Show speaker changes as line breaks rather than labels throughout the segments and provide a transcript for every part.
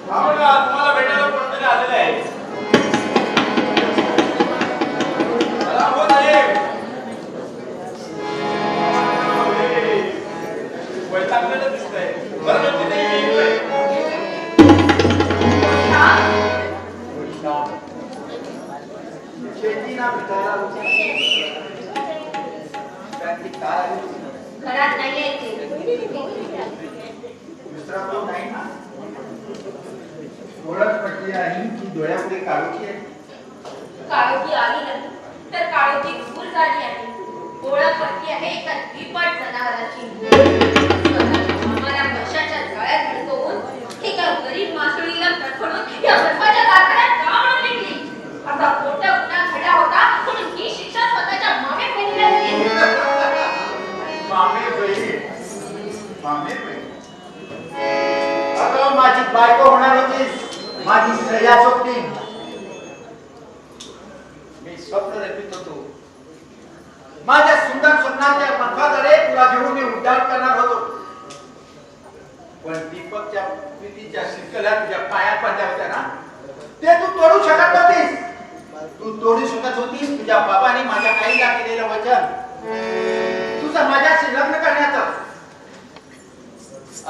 तुम्हाला भेटायला कोणतरी आलेलं आहे. हो साहेब, वैतागलेलं दिसतंय. बरं तिथे येतोय. शेतीना भेटायला
घरात नाहीये
दुसरा तो नाही ना. ओळख पटली आहे की डोळ्यापुढे काळोखी आहे.
काळोखी आली नाही तर काळोखी दूर झाली आहे. ओळख पटली आहे एका विपट जनावराची. आम्हाला वर्षाच्या जाळ्यात अडकवून एका गरीब मासळीला तडफडून या बर्फाच्या कारखान्यात का म्हणून निघली. आता मोठा गुन्हा घडला होता म्हणून ही शिक्षा स्वतःच्या मामे बहिणीला दिली.
मामे बहिणी अगं माझी बायको होणार होतीस. माझी श्रेया स्वप्नी. मी स्वप्न रचित होतो. माझ्या सुंदर स्वप्नाच्या पंखाद्वारे तुला घेऊन मी उड्डाण करणार होतो. पण दीपकच्या प्रीतीच्या शिरकल्या तुझ्या पायात बांधल्या होत्या ना, ते तू तोडू शकत नव्हतीस. तू तोडू शकत होतीस तुझ्या बाबाने माझ्या आईला केलेलं वचन, तुझं माझ्याशी लग्न करण्याचं.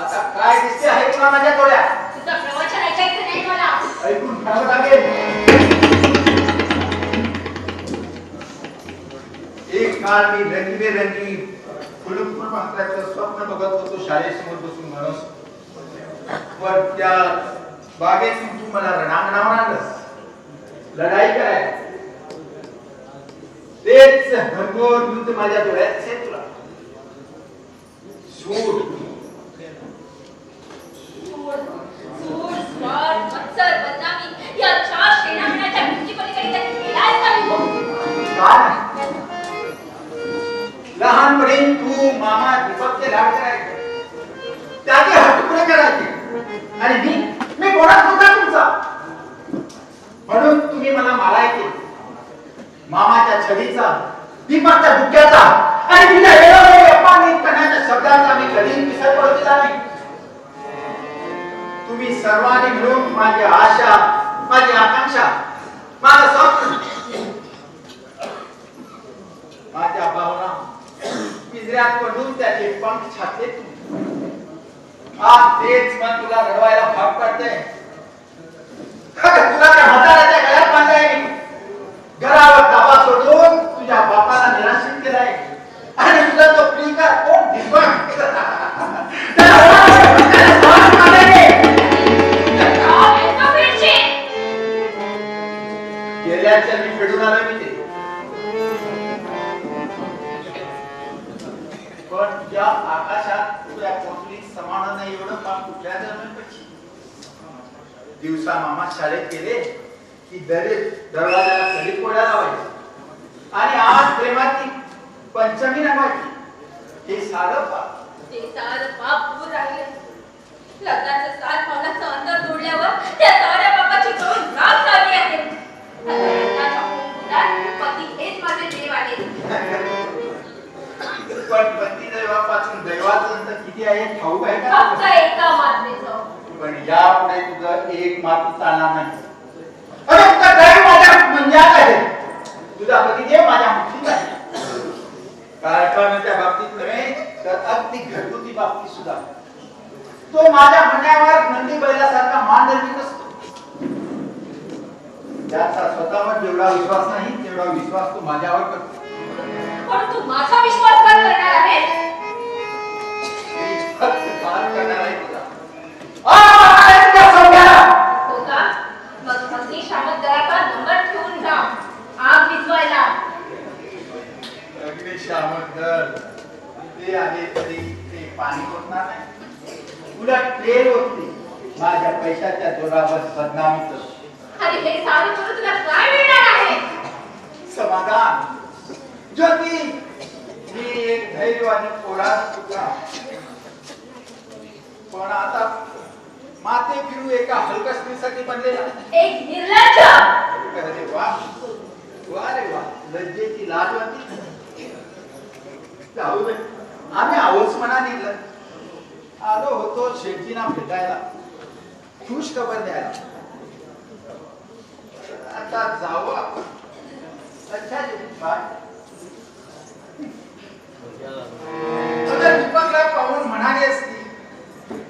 आता काय दिसते आहे तुला माझ्या डोळ्यात?
तुझं प्रवचन ऐकायचं नाही मला.
ऐकून घ्यावं लागेल. एक काळ मी रंगीबेरंगी फुलफुल मात्राचं स्वप्न बघत होतो शाळेसमोर बसून म्हणून. पण त्या बागेतून तू मला रणांगणावर आणलंस. लढाई करायला तेच घनघोर युद्ध माझ्या डोळ्यात दिसेल तुला. सूड
मत्सर बदनामी या चार श्रेणांच्या भिंतीपलीकडे गेलाय का
काय? लहानपणी तू मामा दीपकचे लाड करायचे, त्याचे हट्ट पुरे करायचे आणि मी कोणाच होता तुमचा. म्हणून तुम्ही मला मारायचे. मामाच्या छडीचा, दीपकच्या बुक्याचा आणि तुझ्या वेळोवेळी अपमानित करण्याच्या शब्दांचा मी कधीच विसर पडू दिला नाही. तुम्ही सर्वांनी मिळून माझी आशा, माझी आकांक्षा, माझं स्वप्न, माझ्या भावना पिंजऱ्यात पडून त्याचे पंख छाटले. आज तेच मन तुला रडवायला भाग पडते. तुला त्या म्हाताऱ्याच्या गळ्यात बांधलाय मी. घरावर ताबा सोडून तुझ्या बापाला निराशित केलाय आणि तुझा तो प्रियकर कोण दीपक गेल्याच्या मी फेडून आलो मी ते. पण ज्या आकाशात तुझ्या पोचली समान नाही एवढं पाप कुठल्या जन्माची. दिवसा मामा शाळेत गेले की दरवाजाला सडी कोड्या लावायची आणि आज प्रेमाची पंचमी रंगायची. हे सारं
पाप दूर राहिले. लग्नाचं 7 पावलाचं अंतर तोडल्यावर त्या साऱ्या पापाची करून राग झाली आहे. पती हेच माझे देव आहे.
पण पती दैवापासून दैवाचं अंतर किती आहे ठाऊक आहे का?
फक्त एका मात्रेचं.
पण यापुढे तुझं एक मात्र चालणार नाही. अरे तुझा दैव माझ्या मंजात आहे. तुझा पतिदेव माझ्या मुठीत आहे. कारखान्याच्या बाबतीत नव्हे तर अगदी घरगुती बाबतीत सुद्धा तो माझ्या म्हणण्यावर नंदी बैलासारखा मान धरत असतो. त्याचा स्वतःवर जेवढा विश्वास नाही तेवढा विश्वास तो माझ्यावर करतो.
पण तू माझा विश्वास का करणार आहेस?
मी फक्त पार करणार आहे तुझा.
हो का? मग अग्नी शामक दलाचा नंबर ठेवून जा. आग विझवायला.
अग्निशामक दल ते आले तरी ते पाणी होणार नाही. उलट तेल होते. माझ्या पैशाच्या जोरावर बदनामीच.
अरे हे सारे करून तुला काय मिळणार आहे?
समाधान, ज्योती. मी एक धैर्यवादी पोरा तुका. पण आता माते फिरू एका हलकसणीसाठी बनलेला
एक निर्लज्ज.
अरे वा वा रे वा. लज्जेची लाज वाटते. जाऊ दे. आम्ही आहोच म्हणा निघलं. आलो होतो शेठजींना भेटायला. खुश खबर द्यायला. आता जावं. अच्छा बाय. दीपकला पाहून म्हणाली असती,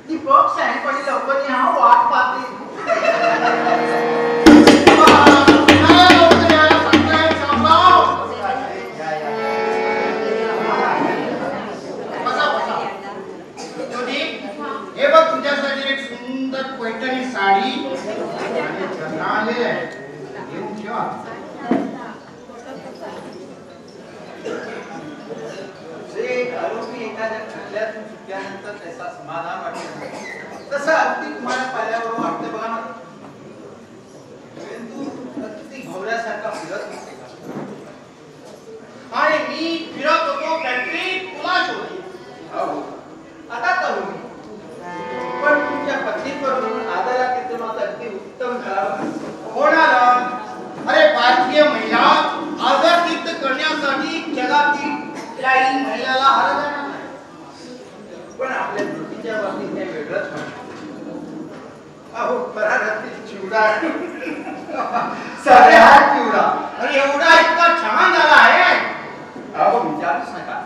दीपक शहाणपणी लवकर या, वाट पाहते.
हे बघ तुझ्यासाठी एक सुंदर पैठणी साडी आणि चंद्राले घेऊन ठेवा.
आरोपी एखाद्या खटल्यातून सुटल्यानंतर त्याचा समाधान वाटत तसं अगदी तुम्हाला पाहिल्यावर वाटतं बघा ना. तू अगदी भवऱ्यासारखा फिरत नसते
आणि मी फिरत होतो फॅक्टरी तुला शोधली.
आता तरुण पण तुमच्या पत्नीकडून आदरात येते मात्र अगदी उत्तम करावं.
कोणाला? अरे भारतीय महिला आदरातिथ्य करण्यासाठी जगातील कुठल्याही महिलाला हरवलं नाही.
पण आपल्या वृत्तीच्या बाबतीत ते वेगळंच म्हणतात. अहो परारातील चिवडा सगळ्यात चिवडा
आणि एवढा इतका छान झाला आहे.
अहो विचारूच नका.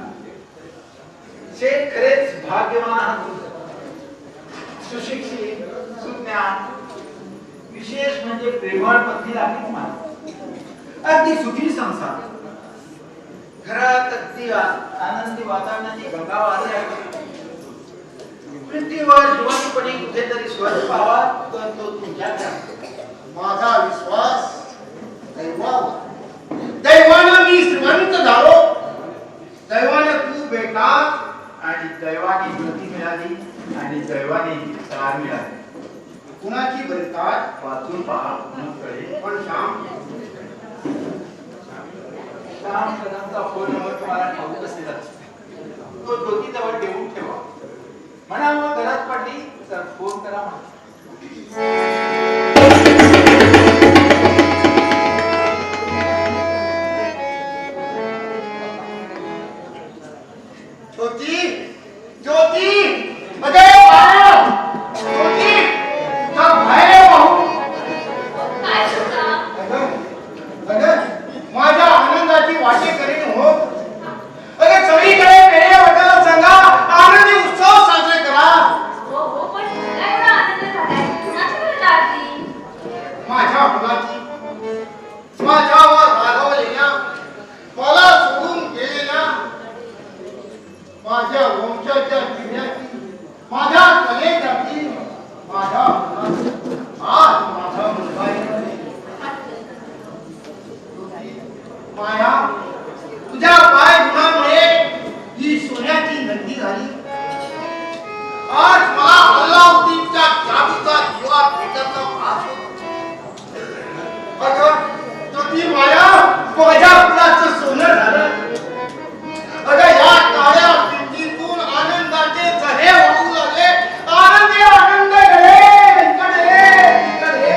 शेत खरेच भाग्यवान आहात. सुशिक्षित, सुज्ञान, विशेष म्हणजे प्रेमळ पत्नी लागली तुम्हाला. अगदी सुखी संसार. घरात अगदी आनंदी वातावरणाची गंगा वाहते आहे. पृथ्वीवर जिवंतपणे कुठेतरी स्वर्ग पाहावा तर तो तुमच्याकडे आहे.
माझा विश्वास दैवावर. दैवानं मी श्रीमंत झालो. दैवानं तू बेटा
आणि दैवाने गती मिळाली आणि दैवाने कार मिळाली.
कुणाची बरतात
वाचून पहा कळेल.
पण श्याम
श्याम कदमचा फोन नंबर तुम्हाला ठाऊक असेल. तो ज्योतीजवळ देऊन ठेवा. म्हणा मग गरज पडली तर फोन करा म्हणा.
ज्योती ज्योती अरे बाळा ज्योती का बाहेर पाहू.
काय सुद्धा
अगं माझ्या आनंदाची वाटे करीन हो. अगं सगळीकडे पेढे वाटायला सांगा. आनंदी उत्सव साजरे करा.
हो हो पण मला एवढा आनंद झालाय. कुणाची बरं लागली?
माझ्या मुलाची माझ्यावर रागवलेल्या मला सोडून गेलेल्या माझ्या वंशाच्या जिल्ह्याची माझ्या कलेची माझ्या आज माझा मुलगा आहे. माया तुझ्या पाय गुणामुळे ही सोन्याची नंदी झाली. आज मला अल्लाउद्दीनच्या जादूचा दिवा भेटण्याचा भास होतो. अगं ज्योती माया माझ्या मुलाचं सोनं झालं. अगं या काळ्या भिंतीतून आनंदाचे झरे वाहू लागले. आनंदी आनंद घडे घडे घडे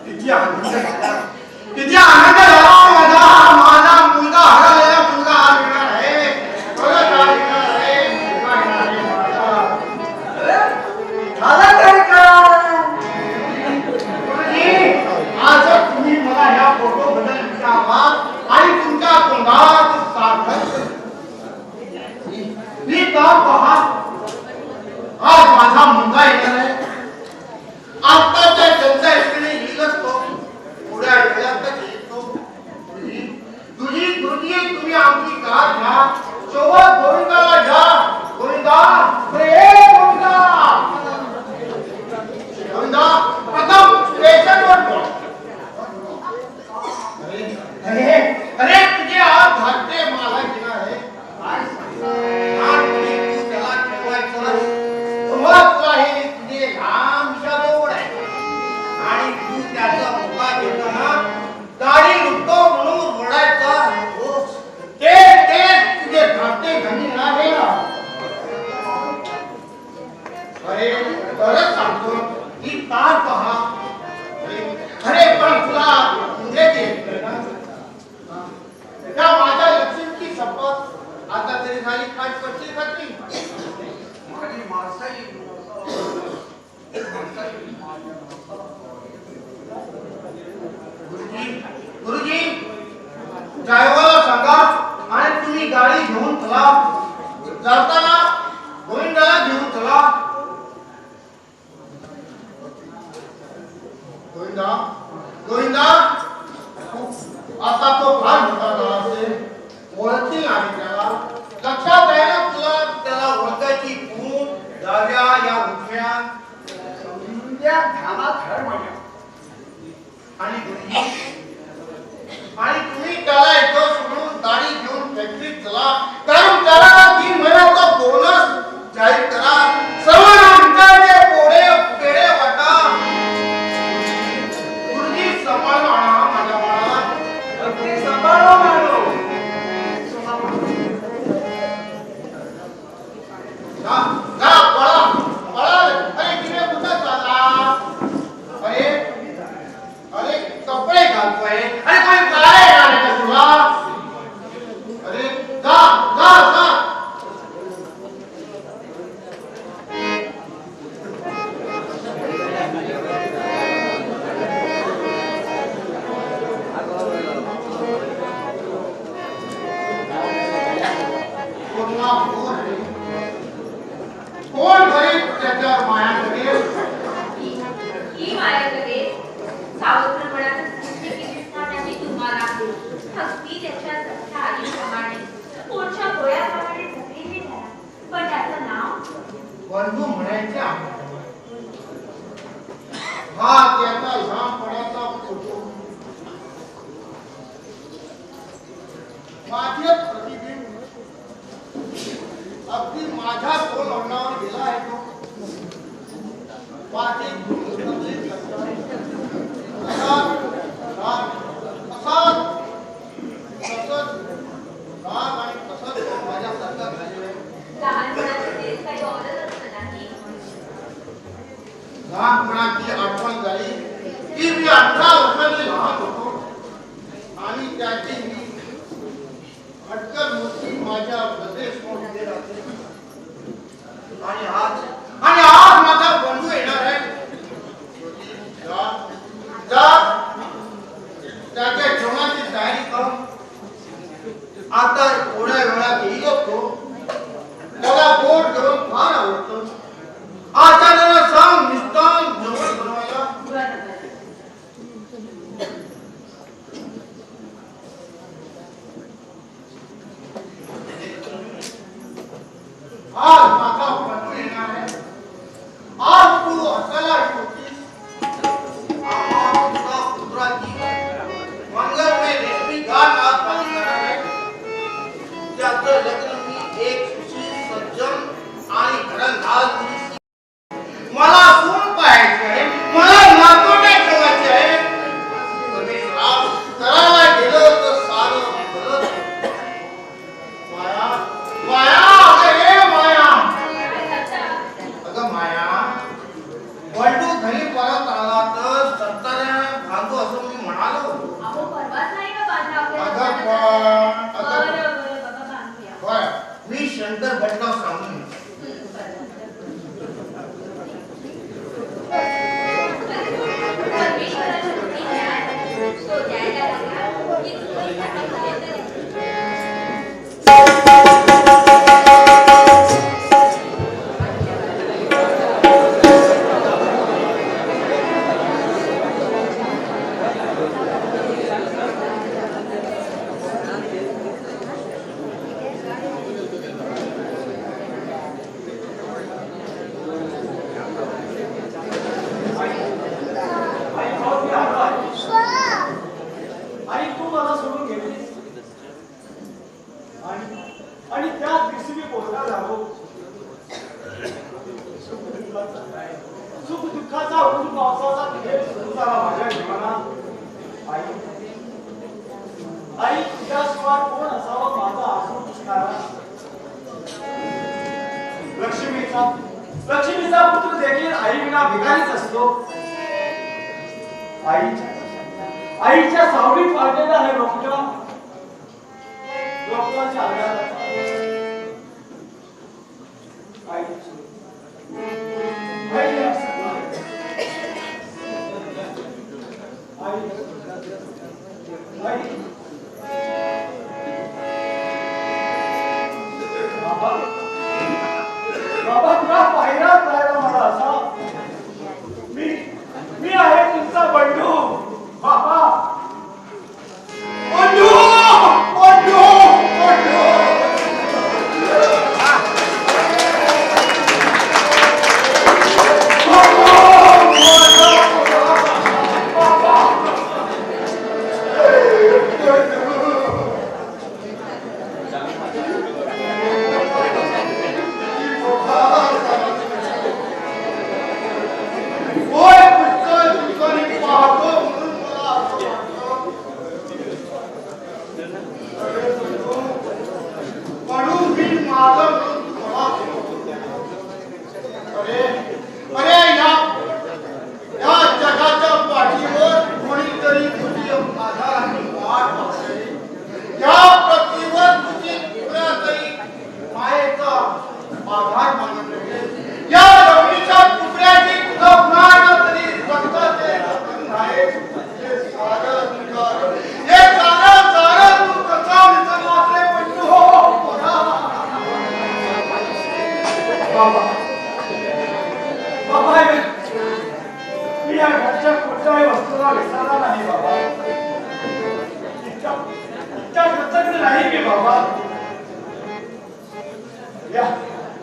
किती आनंद झाला. किती आनंद झाला माझा. माझा मुलगा हरवलेला मुलगा हा मिळणार आहे. बघा काय मिळणार आहे. काय मिळणार आहे माझा.
झाला तर का?
गुरुजी, आज तुम्ही मला ह्या फोटो बद्दल विचारलात आणि तुमच्या तोंडात सार्थक मी का पहा. आज माझा मुलगा येणार आहे. आत्ताच्या जनता इकडे येईलच तो. पुढ्या वेळातच येतो. गुरुजी तुम्ही आमची कार घ्या. सोबत गोविंदाला घ्या. गोविंदा रे गोविंदा. गोविंदा प्रथम स्टेशनवर पोहोच. अरे अरे तुझे आज धाकटे मला घेणार आहे. आज तू त्याला ठेवायचं. मग आहे तुझे लांब जवळ आहे आणि तू त्याचा मुका घेताना दाढी लुटतो म्हणून ओरडायचा. ते तुझे धाकटे घणी आहे. अरे खरंच सांगतो ही तार पहा. अरे पण तुला म्हणजे त्या माझ्या लक्ष्मीची शपथ आता तरी झाली काय पडची खात्री.
माझी माणसाई
गुरुजी ड्रायव्हरला सांगा आणि तुम्ही गाडी घेऊन चला. जाताना गोविंदाला घेऊन चला. गोविंदा गोविंदा आता तो फार मोठा झाला असेल. ओळखतील नाही त्याला. लक्षात आहे ना तुला त्याला ओळखायची खूप डाव्या या उजव्या
त्या ध्यानात हर माझ्या
आणि आणि तुम्ही त्याला इथं सोडून गाडी घेऊन फॅक्टरीत चला. कारण त्याला 3 महिन्याचा बोनस जाहीर करा. सर्व आमच्याचे पोळे पेढे वाटा. गुरुजी सांभाळून आणा माझ्या बाळाला.
अगदी सांभाळा मारो.
जा जा पळा पळा. अरे तिने कुठं चालला. अरे अरे कपडे घालतोय. अरे कोणी काय येणार आहे का तुला. अरे जा जा जा. कोण करेल त्याच्यावर माया करेल.
ही माझ्याकडे सावत्रपणाचं सृष्टी केली असतानाही तुम्हाला अगदी त्याच्या सख्या आईप्रमाणे पोटच्या गोळ्याप्रमाणे जगलेली झाला. पण त्याचं नाव
बंधू म्हणायचे आहे. हा त्याचा लहानपणाचा फोटो. माझे प्रतिबिंब अगदी माझ्या दोन अंगावर गेला आहे तो. माझे माझ्यासारखा झालेला आहे.
लहानपणाचं तेच काही औरच असतं नाही.
लहानपणाची आठवण झाली की मी 18 वर्षांनी लहान होतो आणि त्याची मी अटकल मूर्ती माझ्या हृदयसमोर उभी राहते. आणि आज माझा बंधू येणार आहे. जा जा त्याच्या जेवणाची तयारी कर. आता थोड्या वेळात येईल तो. त्याला गोड जेवण फार आवडतं. आचार्याला सांग निष्ठान जेवण बनवायला. आज माझा बंधू येणार आहे. आज तू हसायला होतीस. तुझा पुत्राची मंगलमय रेशमी गाठ आज माझी करणार आहे. त्याचं लग्न मी एक सुशील सज्जन आणि घरंदाज मुलीशी. मला सून पाहायची आहे. मला नातवंडे ठेवायचे आहे. कधी श्राप करायला गेलं तर सारं भलं. माया माया अगं हे माया. अगं माया बंडू घरी परत आला तर सत्ताऱ्या भांडू असं मी म्हणालो.
अहो परवाच नाही का बांधला
अगं
आपल्याला.
पण
बरं
अगं
बरं बाबा बांधूया.
होय मी शंकर भटनाव सांगून
परमेश्वराच्या रूपी न्याय तो द्यायला लागला की तुझी हातापर्यंत
आणि तू मला सोडून गेलीस आणि त्या दिवशी मी बोलणार झालो. सुख दुःखाचा ऊन पावसाचा खेळ सुरू झाला माझ्या जीवनात. आई तुझ्याशिवाय कोण असावं माझा आसून पुसणारा. लक्ष्मीचा पुत्र देखील आई विना भिकारीच असतो. आईच्या सावलीत वाढलेला आहे डॉक्टरांच्या आधाराचा बाबा तुला पाहिलाच राहिला मला असा. मी आहे तुमचा बंधू बाबा.
बंधू बंधू बंधू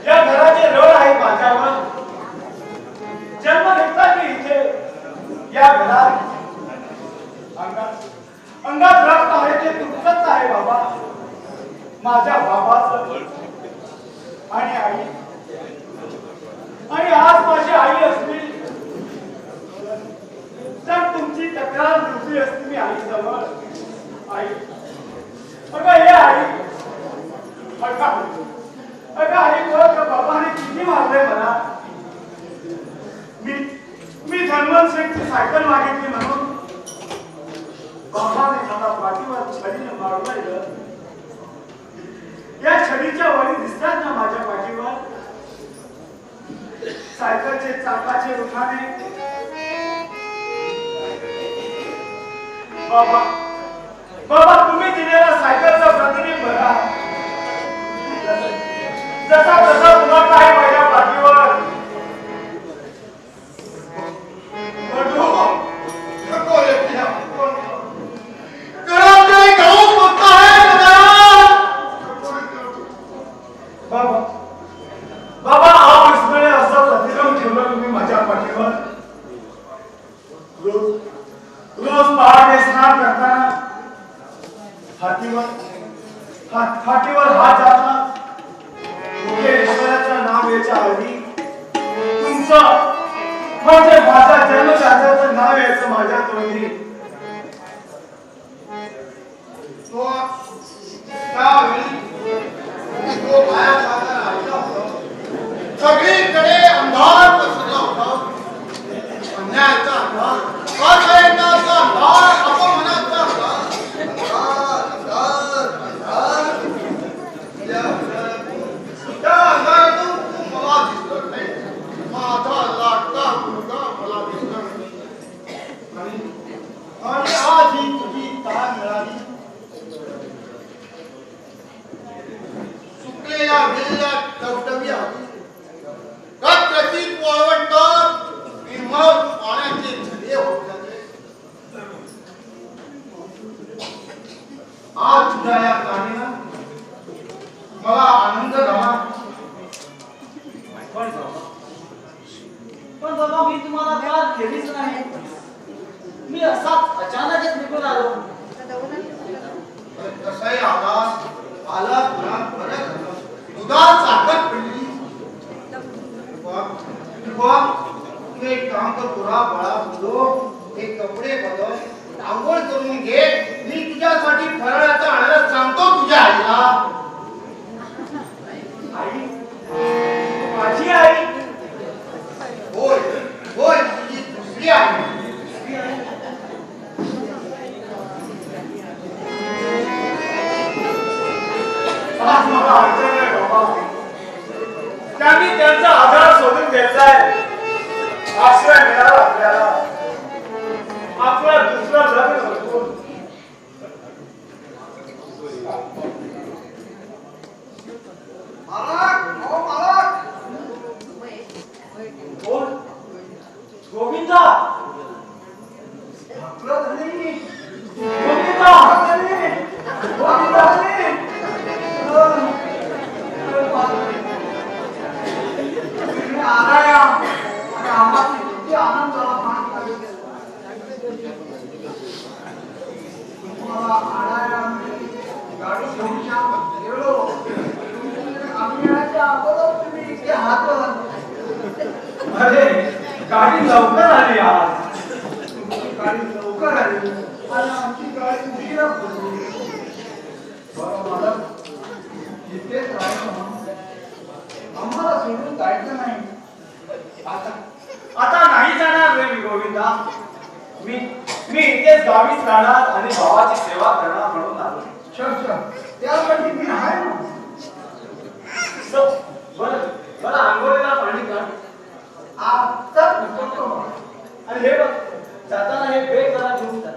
या घराचे ऋण आहे माझ्यावर. जन्म घेतला की इथे या घरात अंगात रक्त आहे ते तुमचंच आहे बाबा. माझ्या बाबाचं आणि आई. आणि आज माझी आई असली तर तुमची तक्रार रुजली असती मी आई जवळ. आई अगं हे आई अगं आई बघ बाबाने किती मारले मला. मी धनवंत शेठची सायकल मागितली म्हणून बाबाने मला पाठीवर छडीने मारलं. या छडीच्या वळी दिसतात ना माझ्या पाठीवर. सायकलचे चाकाचे रुखाने. बाबा तुम्ही दिलेला सायकलचा प्रतिबिंब बघा. जसा तसा तुम्हाला आहे माझ्या पाठीवर. बाबा आप इसमें असं प्रतिक्रम ठेवलं तुम्ही माझ्या पाठीवर. रोज पहाटे स्नान करताना हातीवर हात जाता ईश्वराचं नाव याच्या आधी तुमचं म्हणजे माझ्या जन्मदात्याचं नाव यायचं माझ्या तोंडी.
सगळीकडे अंधार पसरला होता. अन्यायाचा अंधार, अप्रयत्नाचा अंधार, अपमानाचा त्या अंधारातून तू मला दिसत नाही. माझा लाडका मुलगा मला दिसत नाही. आणि आज ही तुझी तार मिळाली. सुकलेल्या वेळेला टवटवी आली. रक्तरचित वाळवंटात निर्मळ पाण्याचे झरे होते. आज तुझ्या या कारणीनं मला आनंद झाला.
पण बाबा मी तुम्हाला त्रास केलीच नाही. मी असाच अचानकच निघून आलो.
कसंही आला तुला परत दुधात साखर पडली. तू एक काम कर तुला बाळा बोलो हे कपडे बदल आंघोळ करून घे. मी तुझ्यासाठी फराळाचं आणायला सांगतो तुझ्या आईला.
आई माझी आई
होय
गोविंदा आपलं धनी गोविंदा धनी गोविंदा धनी आलाय आणि आम्हाला किती आनंद झाला पाहून. तुम्हाला आणायला गाडी घेऊन गेलो आम्ही येण्याच्या अगोदर तुम्ही इतके हात वर. अरे गाडी लवकर आली आज. तुमची गाडी लवकर आली आणि आमची गाडी उशिरा पोहोचली. बरं मला इथेच राहायचं आम्हाला सोडून जायचं नाही. आता नाही जाणार रे मी गोविंदा. मी इथेच गावीच राहणार आणि भावाची सेवा करणार म्हणून आलो. त्यासाठी मी आहे ना. बरं आंघोळीला पाणी काढ. आता उतरतो आणि हे बघ जाताना हे बेग जरा घेऊन जा.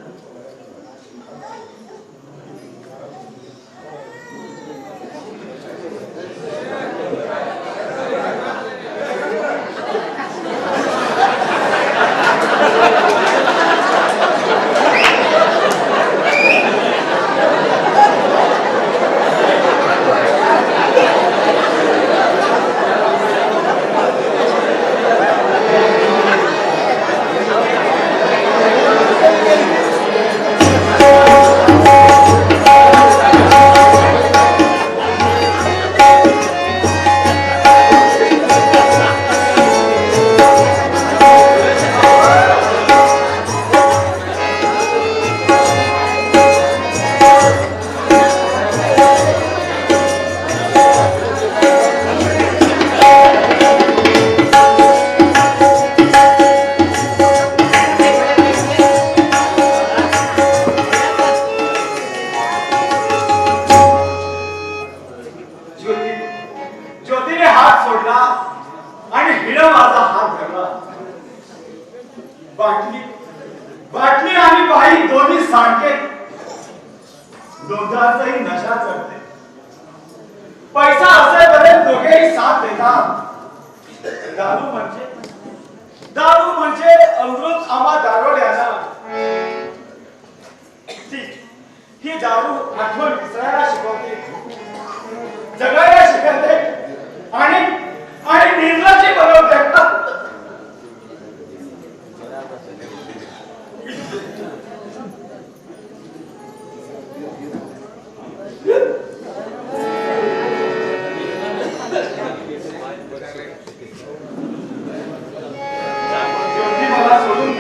बाटली आणि बाई दोन्ही सारखे. दोघांचाही नशा चढते. पैसा असेपर्यंत दोघेही साथ देतात. दारू म्हणजे अमृत आम्हा दारोड्याला. ही दारू आठवण विसरायला शिकवते, जगायला शिकवते आणि निर्लज्जी बनवते. मला सोडून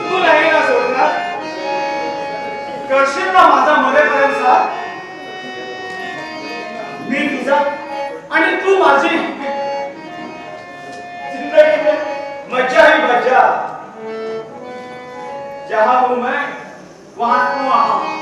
तू नाही ना सोडणार. करशील ना माझा मरेपर्यंत साथ. मी तुझा आणि तू माझी. जिंदगी में मजा ही मजा. जहां हूं मैं वहां तू वहां.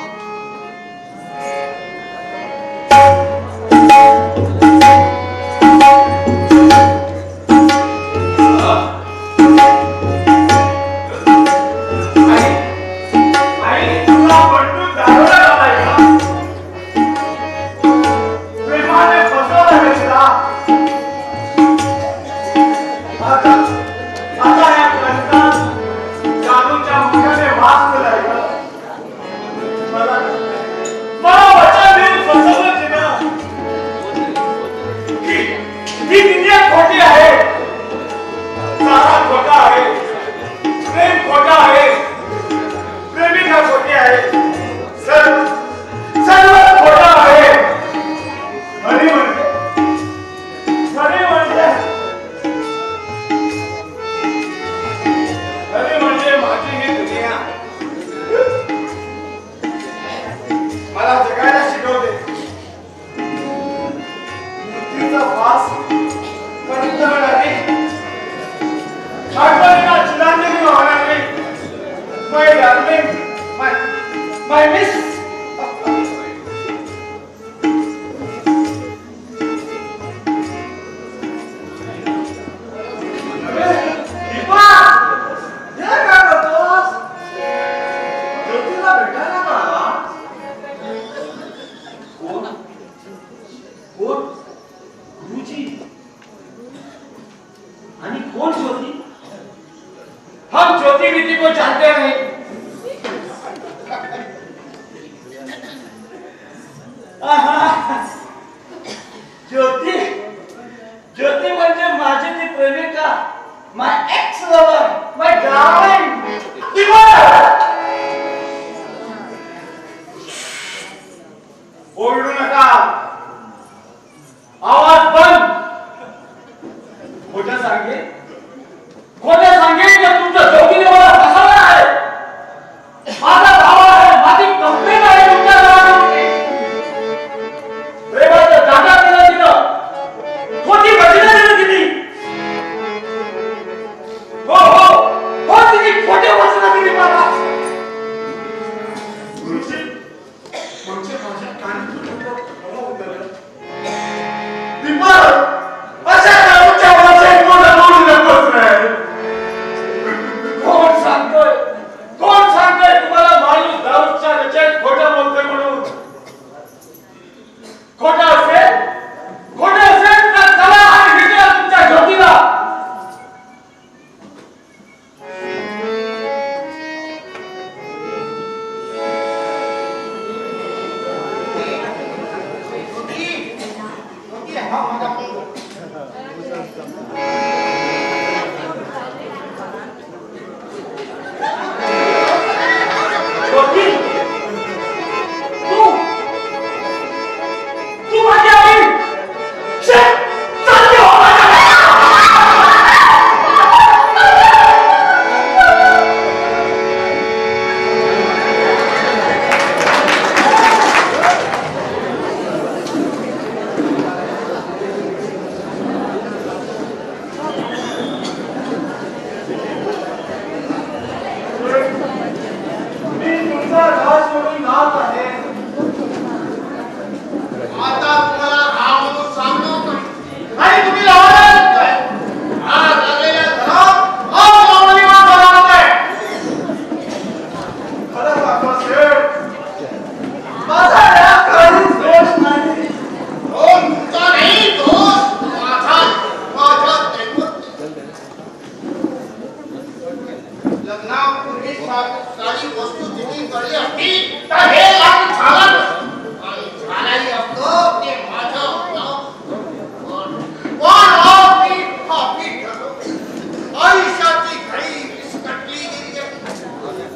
My miss.
आणि कोण ज्योती?
हम ज्योति विधि को जानते नहीं। ज्योति ज्योति म्हणजे माझी ती प्रेमिका, my ex lover, my darling. ओरडू नका, आवाज बंद। खोटं सांगेन की तुमच्या जोगीने मला फसवलं आहे। माझा भाव आहे, माझी कंप्लेंट आहे तुमच्या नावाने। प्रेमाचं जागा दिलं, खोटी वचनं दिली। हो तिची खोटी वचनं दिली मला। म्हणजे माझ्या कानी उतरलं। दीपक, अशा गावच्या वाचेत कोण बोलू नकोस रे। कोण सांगतोय तुम्हाला माणूस दारूच्या नशेत खोटं बोलतोय म्हणून? खोटं असेल तर चला आणि विचारा तुमच्या ज्योतीला।
हा माझा मुलगा.
ज्योती, तू माझी आई। चालली हो माझ्या। मी तुमचा राज सोडून जात आहे।
आता तुम्हाला हा म्हणून सांगतो आणि तुम्ही लावणार काय? हा लागलेला धराव हा लावणीवर बनवतोय।
खरं सांगतो शेठ, माझा यात काहीच दोष नाही।
तो तुमचा नाही, दोष माझ्या लग्नापूर्वी सारी वस्तुस्थिती कळली असती तर हे लग्न झालं नसतं. आणि झालंही असतं ते माझं होतं. पण मी फापी ठरलो. आयुष्याची घडी विस्कटली गेली आहे.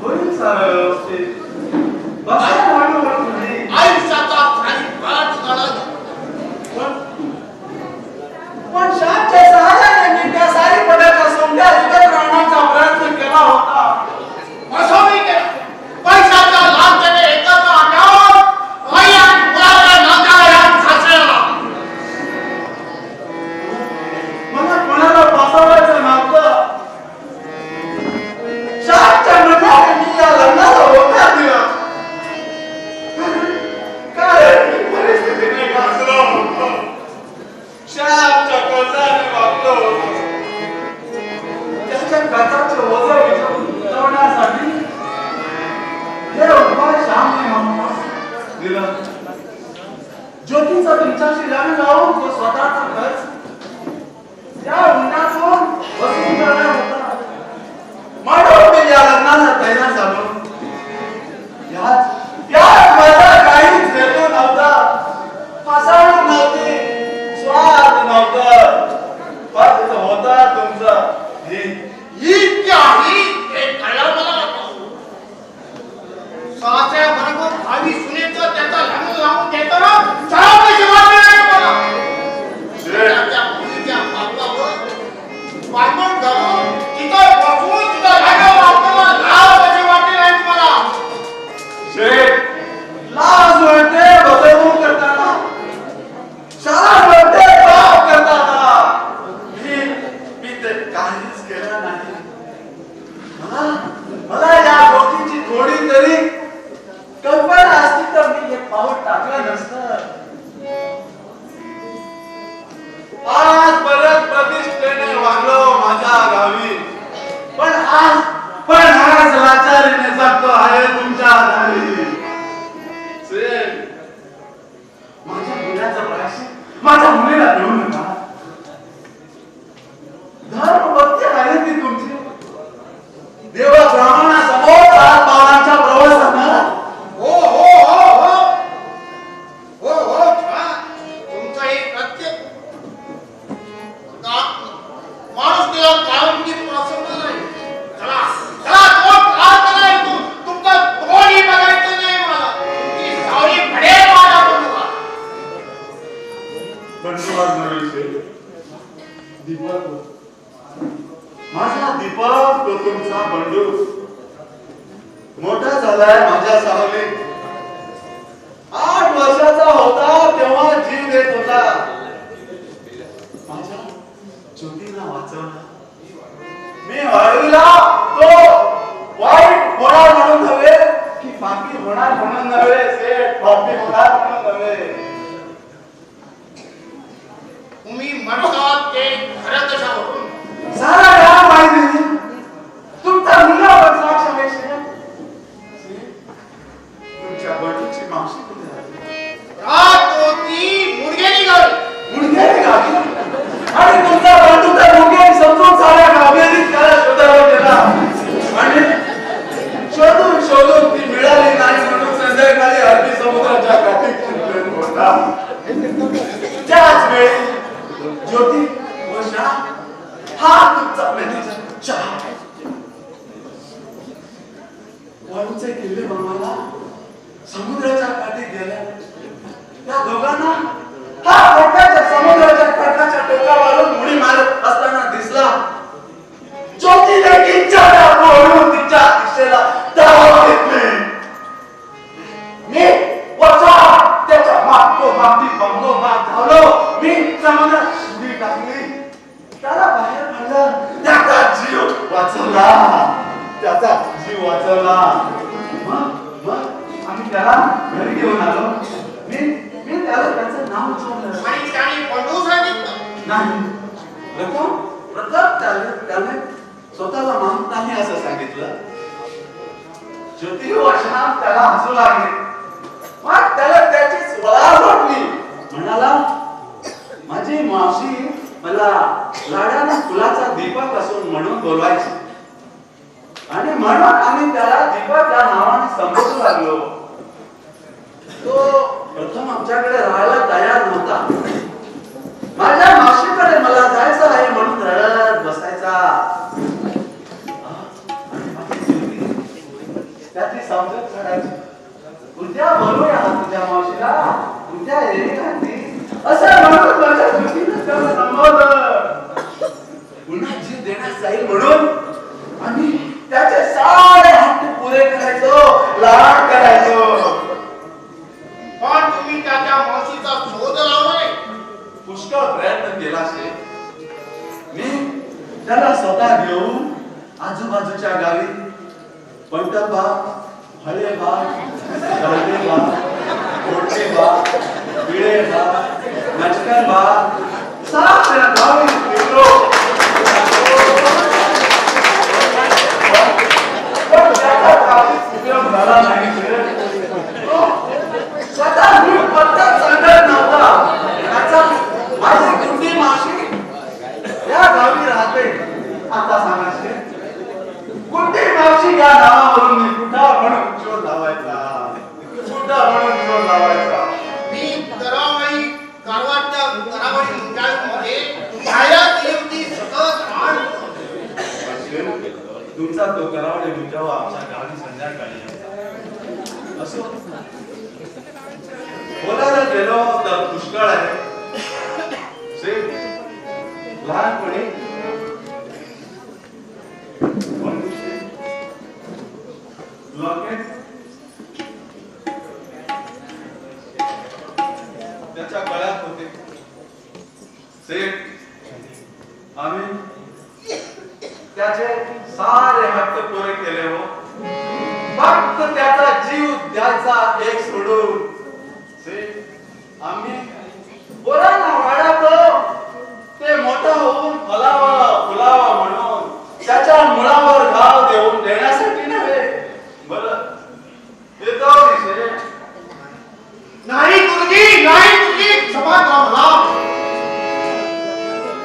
होईल सारं शेठ, बसा म्हणून नाही।
आयुष्याचा खाली भाट उघडला.
पण शांतच्या सहाय्याने मी त्या सारी पदार्थ सोंड्या विकत राहण्याचा प्रयत्न केला होता।
असं मी केलं. पैशाच्या लालसेने एकत्र आल्यावर आई आणि मुलाच्या नात्याला यात साचलेला.
मला कोणाला फसवायचं नव्हतं। शांतच्या मनाने मी या लग्नाला होकार दिला, कारण मी परिस्थितीने घासलो होतो। शांतच्या कर्जाने वागलो होतो। त्याच्या कर्जाचं ओझं उतरवण्यासाठी हे उपाय श्यामने मला दिला। ज्योतीचा तुमच्याशी लग्न लावून तो स्वतःचा खर्च त्या उंडातून वसूल करणार होता, म्हणून मी या लग्नाला तयार झालो। यात माझा काहीच हेतू नव्हता, फसवणूक नव्हती, स्वार्थ नव्हतं, फक्त होता तुमचा
इतक्याही ते कळलं मला नको. सासऱ्याबरोबर भावी सुनेचं त्याचा लग्न लावून देताना चार पैसे वाटले नाही मला. त्या मुलीच्या बापावर वाटून घालून तिथं बसवून तिथं जागेवर आपल्याला लाल पैसे वाटले नाही मला.
शेठ, लाज वाटते बसवणूक करताना, शरम वाटते पाप करताना। मी ते काहीच केलं नाही। मला या गोष्टीची थोडी तरी कल्पना असती तर मी हे पाऊल टाकलं नसतं। आज परत प्रतिष्ठेने वागलो माझ्या गावी, पण आज लाचारीने जगतो आहे तुमच्या दारी। माझ्या मुलाचं प्रायश्चित माझ्या मुलीला देऊ नका। धर्मभक्ती आहे ती तुमची,
दीपक तो तुमचा बंडू मोठा झालाय माझ्या सावलीत. 8 वर्षाचा होता तेव्हा जीव देत होता. माझ्या ज्योतीला वाचवला. मी वाळूला तो वाईट होणार म्हणून नव्हे की पापी होणार म्हणून नव्हे, सेठ पापी होणार म्हणून नव्हे.
तुम्ही म्हणतात ते खरं कशावरून?
सारा गाव माहिती तुमचा मुलगा साक्ष आहे सेठ. तुमच्या बंडूची मावशी कुठे आहे?
तो ती मुडगेली गावी.
मुलग्याने गावी आणि तुमचा बंडू त्या मुलग्याने समजून साऱ्या गावकऱ्यांनी त्याला शोधायला गेला आणि शोधून शोधून ती मिळाली नाही म्हणून संध्याकाळी अरबी समुद्राच्या काठी शिरपेत होता. त्याच वेळी ज्योती व श्याम हा तुमचा मेथीचा चहा वाळूचे किल्ले बनवायला समुद्राच्या काठी गेल्या. त्या दोघांना हा खडकाच्या समुद्राच्या खडकाच्या टोकावरून उडी मारत असताना दिसला. ज्योतीने किंचाळ्या ओढून तिच्या दिशेला धाव घेतली. मी वरचा त्याच्या मागोमागती बंगोबाग धावलो. मी समुद्रात उडी टाकली. त्याला बाहेर काढलं. त्याचा जीव वाचवला. त्याचा जीव वाचवला. मग आम्ही त्याला घरी घेऊन आलो. मी त्याला त्याचं नाव विचारलं
आणि त्याने बंडू सांगितलं
नाही. प्रथम त्याने स्वतःला माहित नाही असं सांगितलं. ज्योती व श्याम त्याला हसू लागले. मग त्याला त्याची वळाव वाटली. म्हणाला माझी मावशी मला लाडाने फुलाचा दीपक असून म्हणून बोलवायची आणि म्हणून आम्ही त्याला दीपक या नावाने संबोधू लागलो. तो प्रथम आमच्याकडे राहायला तयार नव्हता. माझ्या मावशीकडे मला जायचं आहे म्हणून रडत बसायचा. त्याची समजूत काढायची. उद्या बोलूया तुझ्या मावशीला, उद्या येईल ती असं म्हणून माझ्या ज्योतीनं त्याला संबोधलं. पुन्हा जीव देण्यास जाईल म्हणून आम्ही त्याचे सारे हट्ट पुरे करायचो, लाड करायचो.
पण तुम्ही त्याच्या मावशीचा शोध लावलाय.
पुष्कळ प्रयत्न केला शे. मी त्याला स्वतः घेऊन आजूबाजूच्या गावी पंटबाग, हळेबाग, गळदेबाग, कोटकेबाग, बिळेबाग, नचकनबाग साऱ्या गावी फिरलो. पण त्याचा काहीच उपयोग झाला नाही. स्वतः मी पत्ता सांगत नव्हता. त्याचा माझी कुंडी मावशी या गावी राहते. आता सांगायचे कुंडी मावशी या नावावरून मी कुठा म्हणून शोध लावायचा.
मी करावाई कारवारच्या करावाई मुंजाळमध्ये छायात येऊन सतत आण.
तुमचा तो करावडे मुंजावा आमच्या गावी संध्याकाळी असो. बोलायला गेलो तर पुष्कळ आहे. लहानपणी त्याच्या गळ्यात होते. आम्ही त्याचे सारे हट्ट पुरे केले हो. फक्त त्याचा जीव द्यायचा एक सोडून. आम्ही पोरांना वाढवतो ते मोठं होऊन फलावं फुलावं म्हणून त्याच्या मुळावर घाव देऊन देण्यासाठी नव्हे. बरं येतो विषय
नाही गुरुजी, नाही गुरुजी, क्षमा करा मला.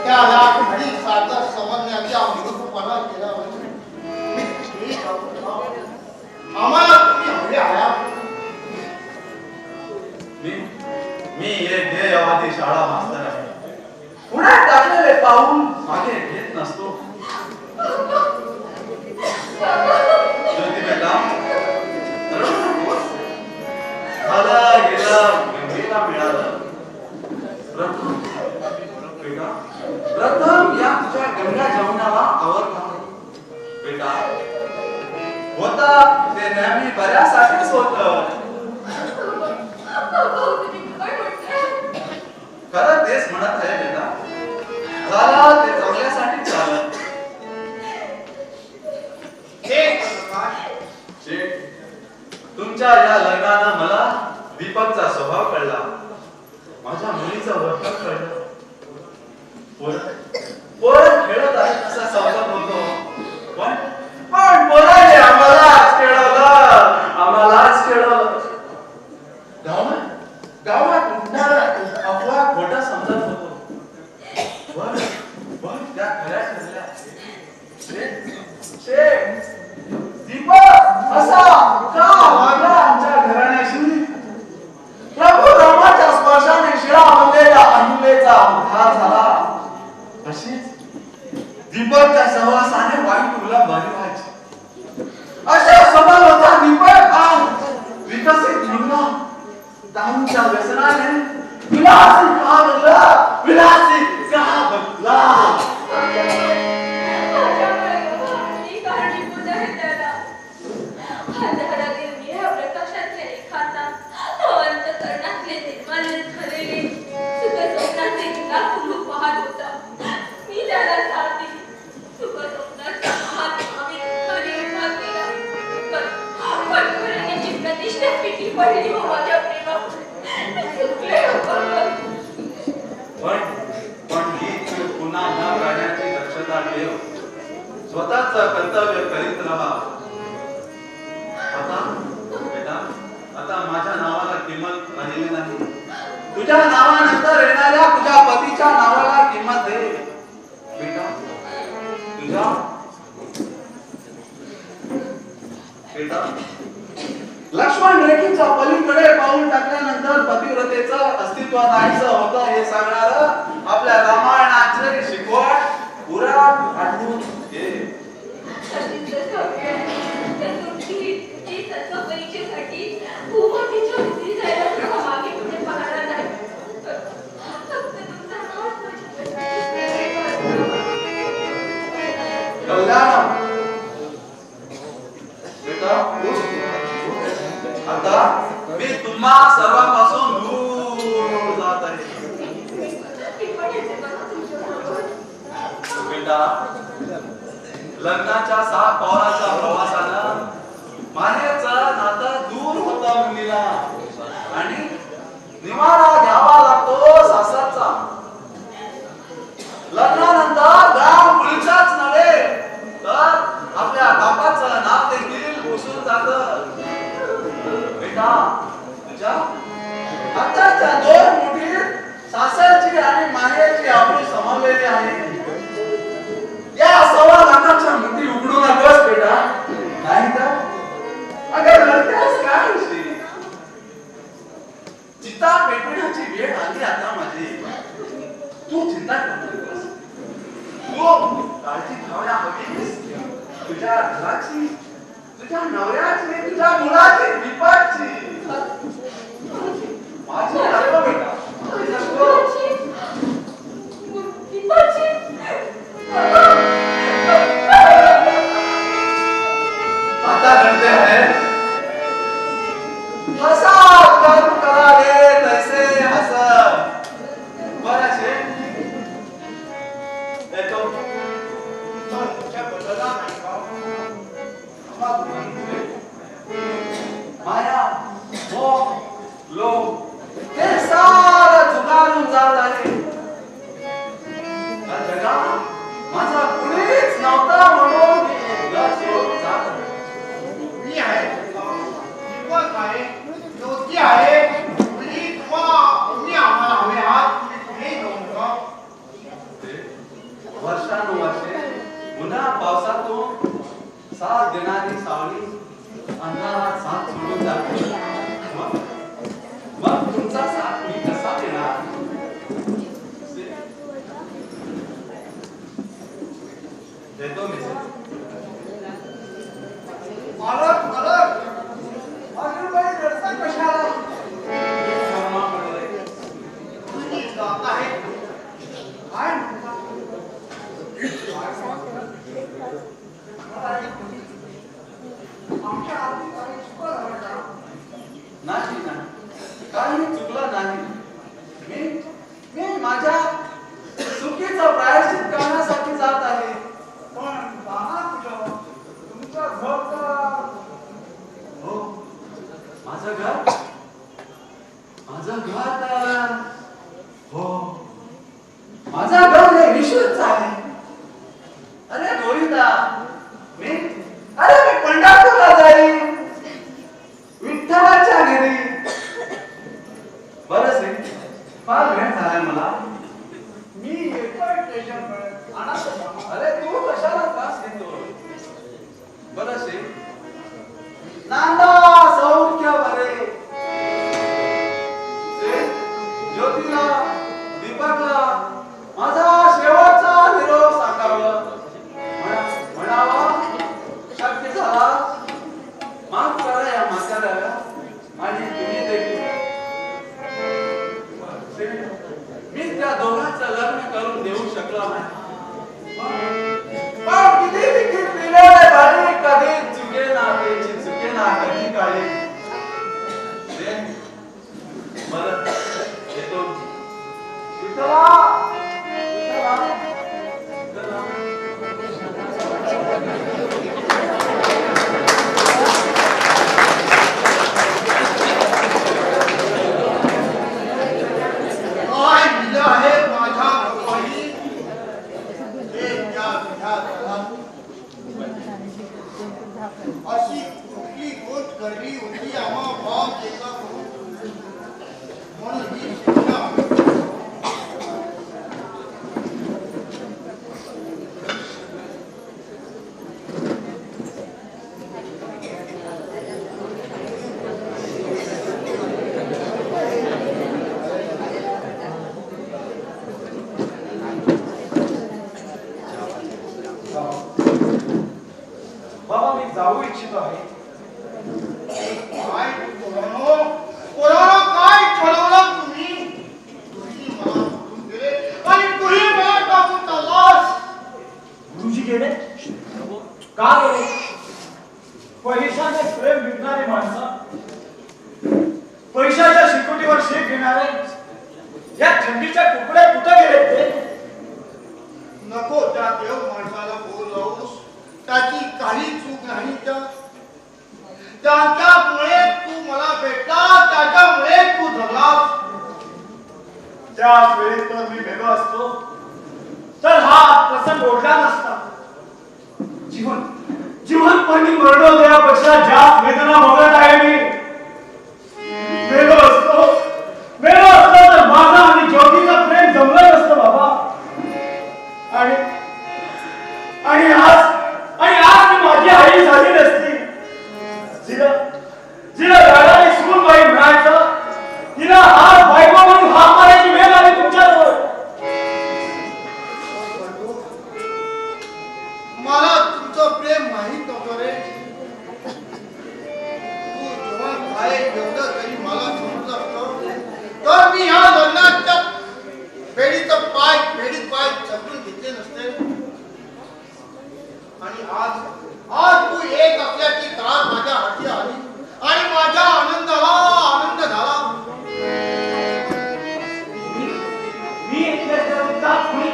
त्याला घडी सादर समजण्याचा मूर्खपणा केला. आम्हाला तुम्ही हवे आहात.
मी एक ध्येयवादी शाळा मास्तर आहे. पुण्यात टाकलेले पाऊल मागे घेत नसतो. ज्योती बेटा झालं गेलं गंगेला मिळालं. प्रथम या तुझ्या गंगा जमुनाला आवडला. होता ते नेहमी बऱ्यासाठीच होत.
तुम्ही काय म्हणताय?
खरं तेच म्हणत आहे बेटा. झालं ते चांगल्यासाठी झालं. शेठ, तुमच्या या लग्नानं मला दीपकचा स्वभाव कळला, माझ्या मुलीचं वर्तन कळलं. पोरं खेळत आहे असं समजत होतो, पण पोराने आम्हालाच खेळवलं. गावात उठणारा अफवा खोटा समजत होतो, पण त्या खऱ्या ठरल्या. शेठ, दीपक असा का वागला आमच्या घराण्याशी? प्रभू रामाच्या स्पर्शाने शिळा बनलेल्या अनुलेचा उद्धार झाला. तशीच दीपकच्या सहवासाने वाईट तुला बरी व्हायची. अशा स्वभाव होता दीपक हा विकसित मुलगा. दारूच्या व्यसनाने विलासी का बदला, विलासी का बदला. पण ही चूक पुन्हा न करण्याची दक्षता ठेव. स्वतःच कर्तव्य करीत राहा. आता माझ्या नावाला किंमत राहिली नाही. तुझ्या नावानंतर येणाऱ्या तुझ्या पतीच्या नावाला किंमत दे बेटा. लक्ष्मण रेखीच्या पलीकडे पाऊल टाकल्यानंतर पतिव्रतेचं अस्तित्व नाहीचं होतं हे सांगणार आपल्या रामायणाचे शिकवण पुरा आठवून घे. आता मी तुम्हा सर्वांपासून दूर जात आहे. बेटा, लग्नाच्या 6 पावलाच्या प्रवासानं माहेरचं नातं दूर होतं मुलीला आणि निवारा घ्यावा लागतो सासरचा. लग्नानंतर गाव मुलीचाच नव्हे तर आपल्या बापाचं नाव देखील पुसून जातं. बेटा, तुझ्या हाताच्या 2 मुठीत सासरची आणि माहेरची आपली समवलेली आहे. या 1.25 लाखाच्या मुठी उघडू नकोस बेटा, नाही तर अगर रडतेस काय होशील? चिता पेटविण्याची वेळ आली आता माझी. तू चिंता करू नकोस. तू काळजी घ्यायला हवीस तुझ्या घराची, तुझ्या नवऱ्याची, तुझ्या मुलाची, दीपकची. माझी नको बेटा, माझी नको. आता रडते है हसा कर्म करावे तैसे हस. बराशे येतो माया मोह लोभ हे सारं झुगारून जात आहे. जगात माझा कुणीच नव्हता म्हणून तुला सोडून जात आहे.
मी आहे, दीपक आहे, ज्योती आहे. तुम्ही आम्हाला हवे आहात. हे दोन
वर्षानुवर्षे पुन्हा पावसातून साथ देणारी सावली अंधारात साथ सोडून जाते. मग तुमचा साथ मी कसा देणार? देतो मी.
मालक मालक अजून काही रस्ता कशाला?
क्षमा पडले.
तुम्ही जात आहे काय?
गोविंदा मी अरे मी पंढरपूरला जाईन विठ्ठलाच्या घरी. बरं श्री फार वेळ झालाय मला.
मी येतोय स्टेशनकडे.
अरे तू कशाला त्रास घेतो. बरं श्री नांदा सौख्य बरे. श्री ज्योतीला दीपकला माझा शेवटचा निरोप सांगावं म्हणावा शक्य झाला. माफ करा या म्हाताऱ्याला आणि तुम्ही देखील. मी त्या दोघांचं लग्न करून देऊ शकलो नाही. पण किती देखील पिलेले बारी कधी चुके ना त्याची चुके ना कधी काळी. बरं येतो. विठ्ठला
काय दिलं आहे माझ्या बापाई. हे त्या विधात्याला अशी कुठली गोष्ट घडली होती आम्हा भाव एका म्हणून ही शिक्षा.
बाबा मी जाऊ इच्छितो आहे.
काय पोरांनो काय ठरवलं तुम्ही. तुम्ही मला सोडून गेले आणि तुम्ही मला टाकून चाललास.
गुरुजी गेले का गेले. पैशाने प्रेम विकणारे माणसं पैशाच्या शिकोटीवर शेक घेणारे या थंडीच्या कुकड्या कुठे गेले ते.
नको त्या देव माणसाला बोलावूस. त्याची काही चूक नाही. त्याच्यामुळे तू मला भेटला. त्याच्यामुळे तू धरलास.
त्याच वेळी तर मी वेगळा असतो तर हा प्रसंग ओढला नसता. जीवन जीवनपणी मरणोदयापेक्षा जास्त वेदना भोगत आहे मी. वेगळं असतो तर माझा आणि ज्योतीचं प्रेम जमलं नसतं बाबा. आणि आज मी माझी आई झाली नसती. जिला गाडाने सून बाई म्हणायचं तिला हात बायको म्हणून हात मारायची वेळ आली तुमच्याजवळ.
मला तुमचं प्रेम माहित नव्हतं रे. तू जेव्हा काय एवढं तरी मला समजलं असतं तर मी ह्या लग्नाच्या फेडीत पाय चपडून घेतले नसते. आणि आज तू एक असल्याची कार माझ्या हाती आली आणि माझ्या आनंदाला आनंद झाला.
मी एकट्याचा कुणी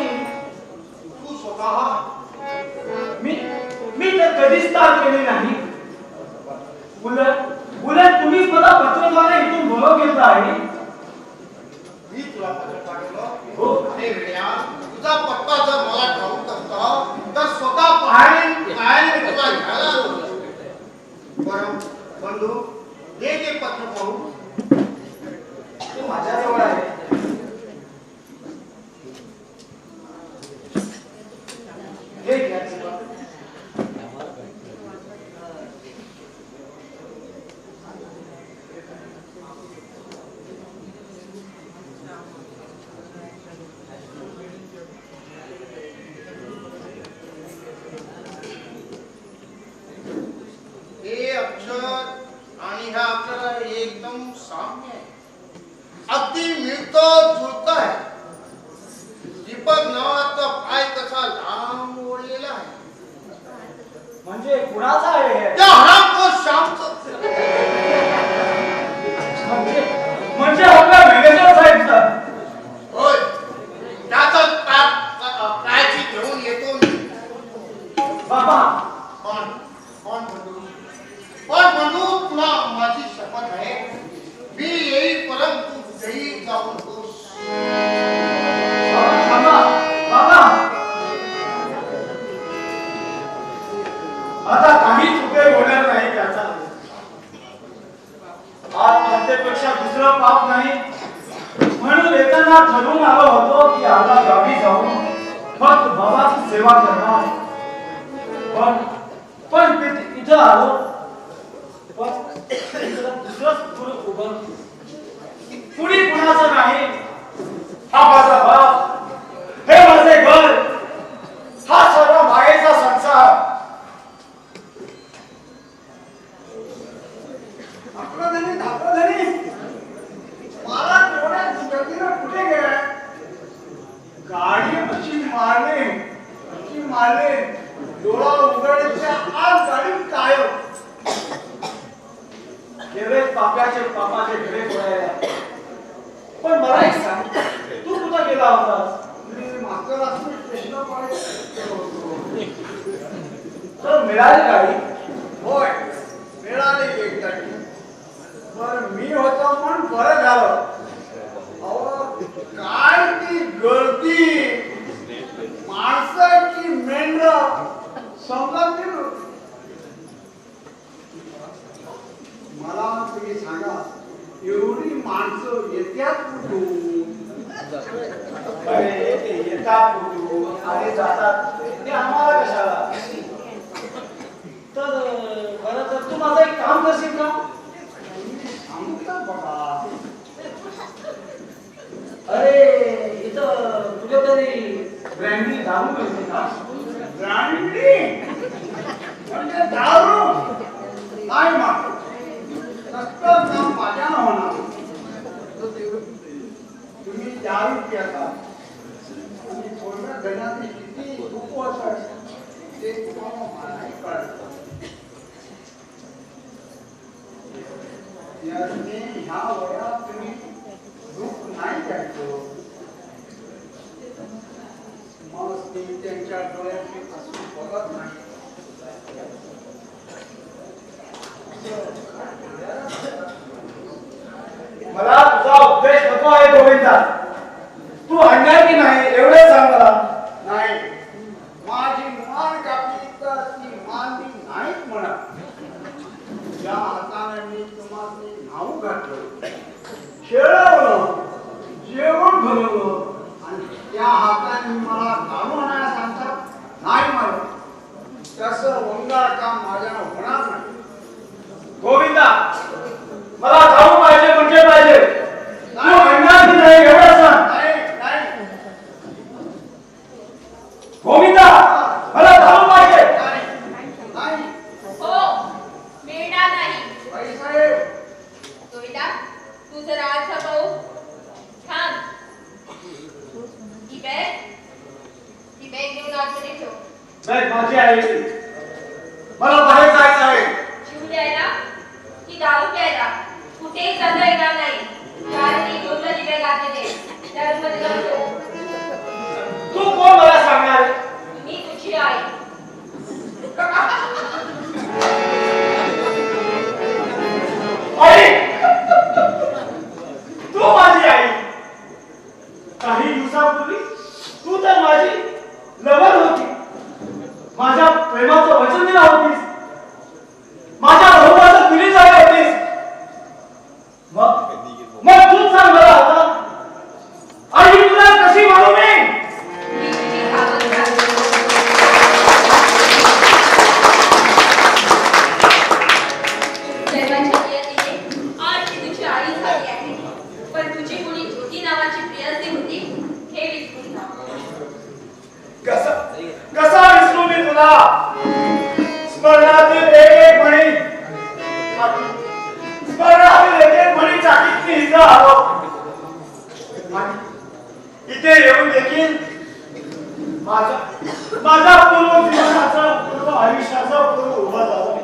तू स्वतः.
मी तर कधीच तार केली नाही. उलट तुम्ही मला पत्राद्वारे इथून बोलव घेतला आहे.
मी तुला पत्र पाठवलं.
हो.
अरे वेड्या, तुझा पत्ता जर मला ठाऊक असता तर स्वतः पायाने मी तुला घ्यायला आलो असतो. बरं बंधू दे ते पत्र पाहू.
तो माझ्याजवळ आहे. हे घ्या शिवा.
हे अक्षर आणि ह्या अक्षर एकदम साम्य आहे. अगदी मिळतं जुळतं आहे. दीपक नावाचा पाय कसा लांब ओढलेला आहे.
म्हणजे कुणाचा आहे हे?
त्या हरामखोर श्यामचं.
म्हणजे आपल्या मॅनेजर साहेबचा.
होय, त्याचाच काळजी घेऊन येतो मी.
बाबा
पण बंधू तुला माझी शपथ आहे. मी येईल परंतु कुठेही जाऊ नकोस.
बाबा बाबा आता काहीच उपयोग होणार नाही त्याचा. आत्महत्येपेक्षा दुसरं पाप नाही म्हणून येताना ठरवून आलो होतो की आता गावी जाऊन फक्त बाबाची सेवा करणार. पण इथं आलो पण दुसरंच पुढं उभं. कुणी कुणाचं नाही. हा माझा बाप, हे माझे घर, हा सर्व मायेचा संसार.
धाकरधनी मला तेवढ्या गतीनं कुठे गेलाय? गाडी अशी मारले डोळा उघडण्याच्या आज गाडी कायम
गेले पापाचे घरे फोडायला. पण मला एक सांग, तू कुठं गेला होतास?
मी मागच्या रात्री स्टेशनला
तर मिळाली गाडी?
होय, मिळाली एक गाडी. पण मी होतो पण बरं झालं. अहो काय ती गर्दी, माणसाची मेंढर समजत नाही. मला तुम्ही सांगा, एवढी माणसं येत्यात कुठून?
अरे ते येतात कुठून आणि जातात ते आम्हाला कशाला. तर बरं, तर तू माझं एक काम करशील का?
सांगता बघा.
अरे इथं कुठेतरी ब्रँडी दारू मिळते का?
ब्रँडी म्हणजे दारू नाही मात्र नक्कल काम माझ्यानं होणार. तुम्ही दारू पिता आणि थोड्या धनाची किती उपवास आहे ते तुम्हाला मलाही कळतं. याने ह्या वयात तुम्ही दुःख नाही द्यायचं. मग ती त्यांच्या डोळ्याची असून बघत नाही.
मला तुझा उपदेश नको आहे गोविंदा. तू आणणार की नाही एवढं सांग मला.
नाही, माझी मान कापली तर ती मान मी नाहीच म्हणत. ज्या हाताने मी तुम्हाला नाव घातलं, खेळवलं, जेवण बनवलं आणि त्या हाताने मला दारू आणायला सांगतात नाही म्हणत, तसं वंगाळ काम माझ्यानं होणार नाही.
गोविंदा, मला दारू पाहिजे म्हणजे पाहिजे. तू आणणार की नाही एवढं सांग.
नाही नाही
गोविंदा, मला दारू पाहिजे.
नाही
हो, मिळणार नाही.
बाईसाहेब,
गोविंदा, तू जर आज हा पाहू थांब. ही बॅग घेऊन आतमध्ये ठेव.
नाही, माझी आई मला बाहेर जायचं आहे.
शिव द्यायला की दारू प्यायला कुठेही जाता येणार नाही. कारण ती घेऊन ती बॅग आतमध्ये त्या रूममध्ये जाऊन ठेव.
तू कोण मला सांगणार आहे?
मी तुझी आई.
आई, तू माझी आई. काही दिवसापूर्वी तू तर माझी लवर होती. माझ्या प्रेमाचं वचन दिला होतीस. माझ्या बहुमाचं दिली झाली होतीस. मग तूच सांग मला आता, आई तुला कशी मानू मी?
मी तुझी सावत्र आहे. जन्माच्या नियतीने आज ती तुझी आई झाली आहे. पण तुझी कुणी ज्योती नावाची प्रियसी होती हे विसरून जा.
कसा विसरू मी तुला? स्मरणातील एक म्हणी, स्मरणातील एक म्हणी टाकीत मी इथं आलो. आणि इथे येऊन देखील माझा पूर्व जीवनाचा, पूर्व आयुष्याचा पूर्व उभा झाला.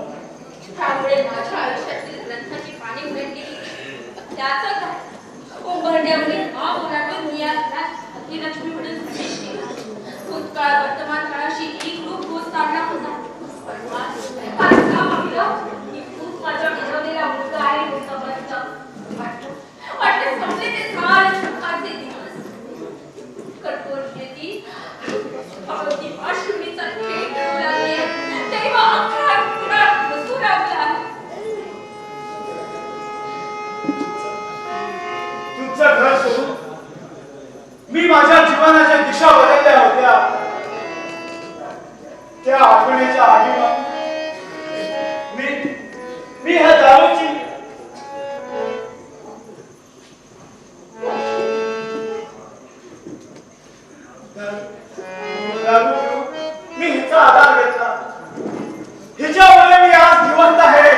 त्यामुळे माझ्या आयुष्यातील ग्रंथाची पाणी उलट गेली. त्याचं काय? उंबरड्यामुळे हा ओलांडून मी या लक्ष्मी म्हणून प्रवेश केला. भूतकाळ वर्तमान काळाशी एक रूप होत चालला होता.
आठवणीच्या आगीवर मी ह्या दारूची दारू पिऊन मी हिचा आधार घेतला. हिच्यामुळे मी आज जिवंत आहे.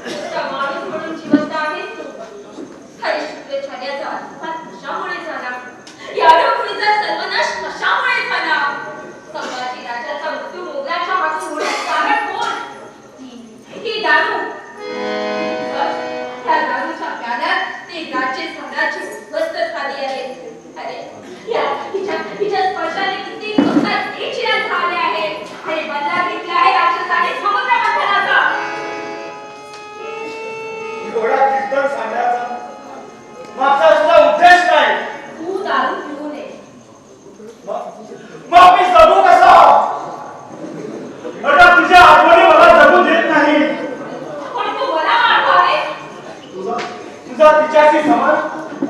नुसता माणूस म्हणून जिवंत आहेस तू. खरी शुद्ध झाल्याचा अर्थात कशामुळे झाला? या लोकरीचा सर्वनाश कशामुळे झाला? संभाजी राजाचा मृत्यू मोगलाच्या हातून होण्यास कारण कोण? ही दारू. त्या दारूच्या प्याल्यात ते राज्य साम्राज्य उद्ध्वस्त झाले आहे. अरे हिच्या स्पर्शाने किती लोकांना चिरत झाले आहे. अरे बदला घेतला आहे राक्षसाने समुद्र मंथनाचा.
एवढा कीर्तन सांगण्याचा मागचा तुझा उद्देश काय?
तू दारू पिऊ नये.
मग मी जगू कसा? आता तुझ्या आठवणी मला जगू देत नाही.
पण तू मला मारतो आहे.
तुझा तिच्याशी समज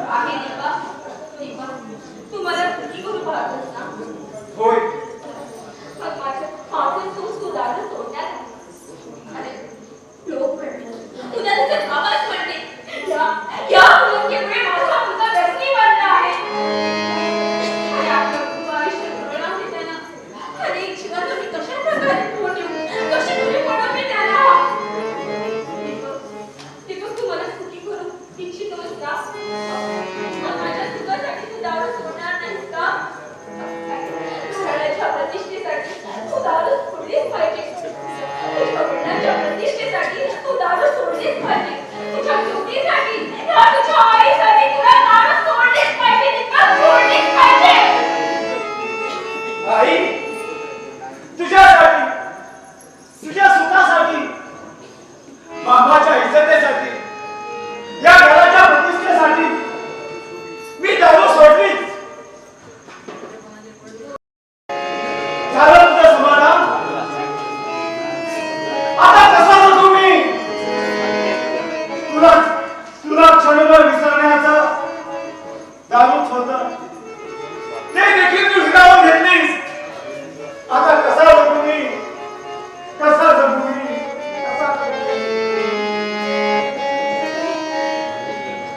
आहे दीपक. तू मला किती करू पाहतोस ना?
होय.
मग माझे तू दारू सोडण्यात आहे. अरे लोक म्हणतात तुझ्या तुझे आवाज म्हणते या मुलगीमुळे माझा तुझा व्यक्ती बनला आहे. अरे आपलं खूप आयुष्य घडवलं आहे त्यानं. अनेक जीवन तुम्ही कशा प्रकारे कशी तुम्ही पडवली त्याला? दीपक तू मला सुखी करू इच्छितोस ना? मग माझ्या सुखासाठी तू दारू सोडणार नाहीस का? घराच्या प्रतिष्ठेसाठी तू दारू सोडलीच पाहिजे. तुझ्या वडिलांच्या प्रतिष्ठेसाठी तू दारू सोडलीच पाहिजे. तुझ्या मुलीसाठी किंवा तुझ्या आईसाठी तुला दारू सोडलीच पाहिजे. दीपक सोडलीच पाहिजे.
आई, तुझ्यासाठी, तुझ्या सुखासाठी, मामाच्या इज्जतेसाठी, या घराच्या प्रतिष्ठेसाठी मी दारू सोडलीच. झालं तुझं समाधान? आता कसा जगू मी? तुला क्षणभर विसरण्याचा दारूच होतं. ते देखील तू हिरावून घेतलीस. आता कसा जगू मी? कसा जगू मी? कसा जगू मी?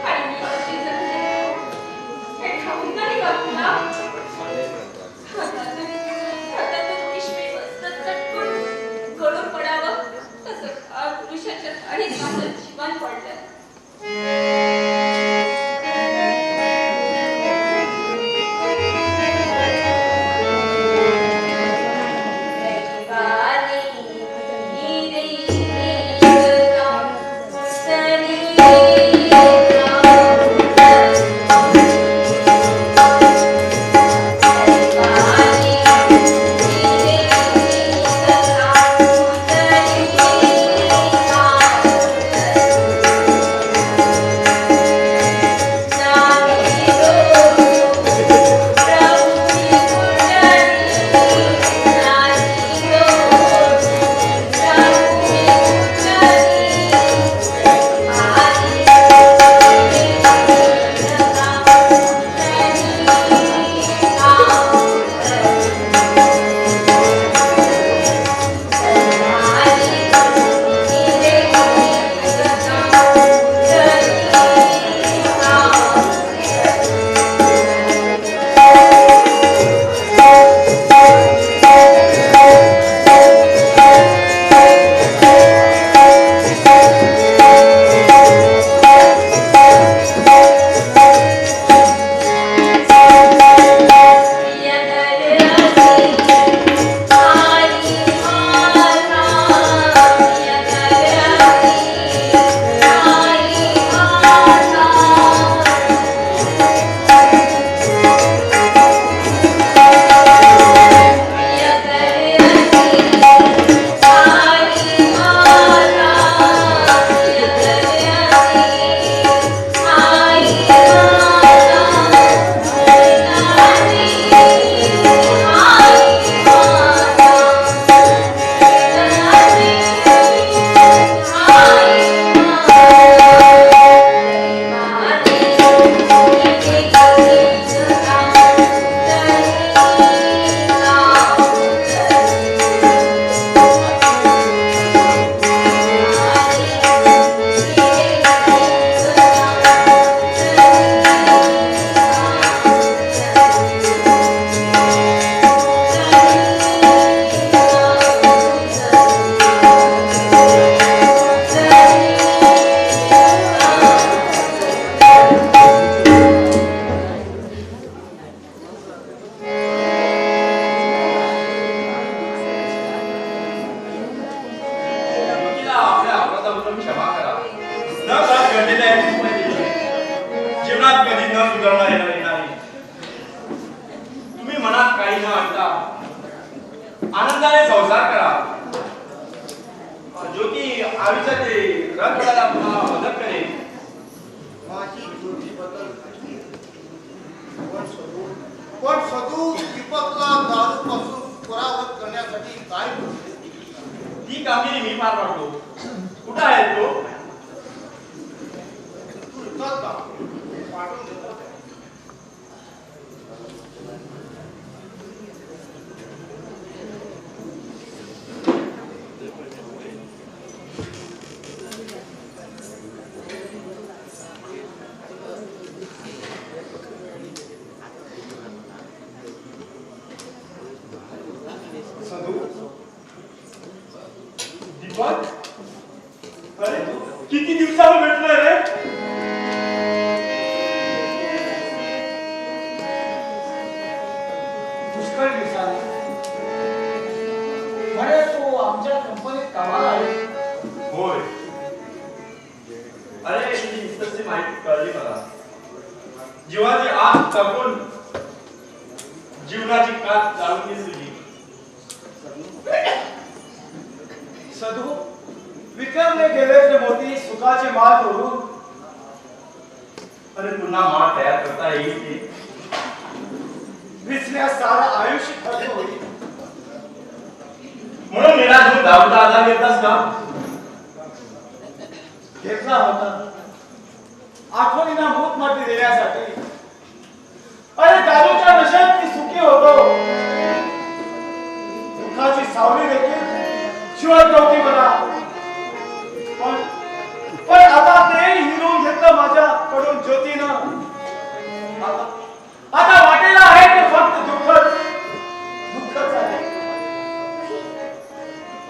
आणि मी कशी जगते हे ठाऊक नाही का तुला? हातातून पिशवी चटकन गळून पडावं तसं पुरुषाच्या आणि माझं जीवन पडलं.
न सुधारणा येणारी नाही. तुम्ही मनात काही न आणता आनंदाने संसार करा. ज्योती आयुष्याचे रंग करायला तुम्हाला मदत करेल.
माझी ज्योती बदलली. पण सदू दीपकला दारूपासून परावृत्त करण्यासाठी काय करते?
ती कामगिरी मी पार पाडतो. कुठं आहे तो?
तू इथंच का? पाठवून देतो त्या.
सदू दीपक, अरे किती दिवसाला भेटलोय रे.
पुष्कळ दिवसांनी म्हणे तो आमच्या कंपनीत कामाला आहे.
होय. अरे ही इन्स्टंटची माहिती कळली मला. जीवाची आग टाकून जीवनाची कात चालून दिसली.
सदू विक्रमने गेलेले मोती सुखाचे माल तोडून
अरे पुन्हा माळ तयार करता येईल की?
विचण्यास सारं आयुष्य खर्च होईल.
म्हणून निराश होऊन दारूचा आधार घेतलास का?
घेतला होता आठवणींना मूतमाती देण्यासाठी. अरे दारूच्या नशेत मी सुखी होतो. दुःखाची सावली देखील शिवत नव्हती मला. पण आता ते हिरवून घेतलं माझ्याकडून ज्योतीनं. आता वाटेला आहे ते फक्त दुःखच आहे.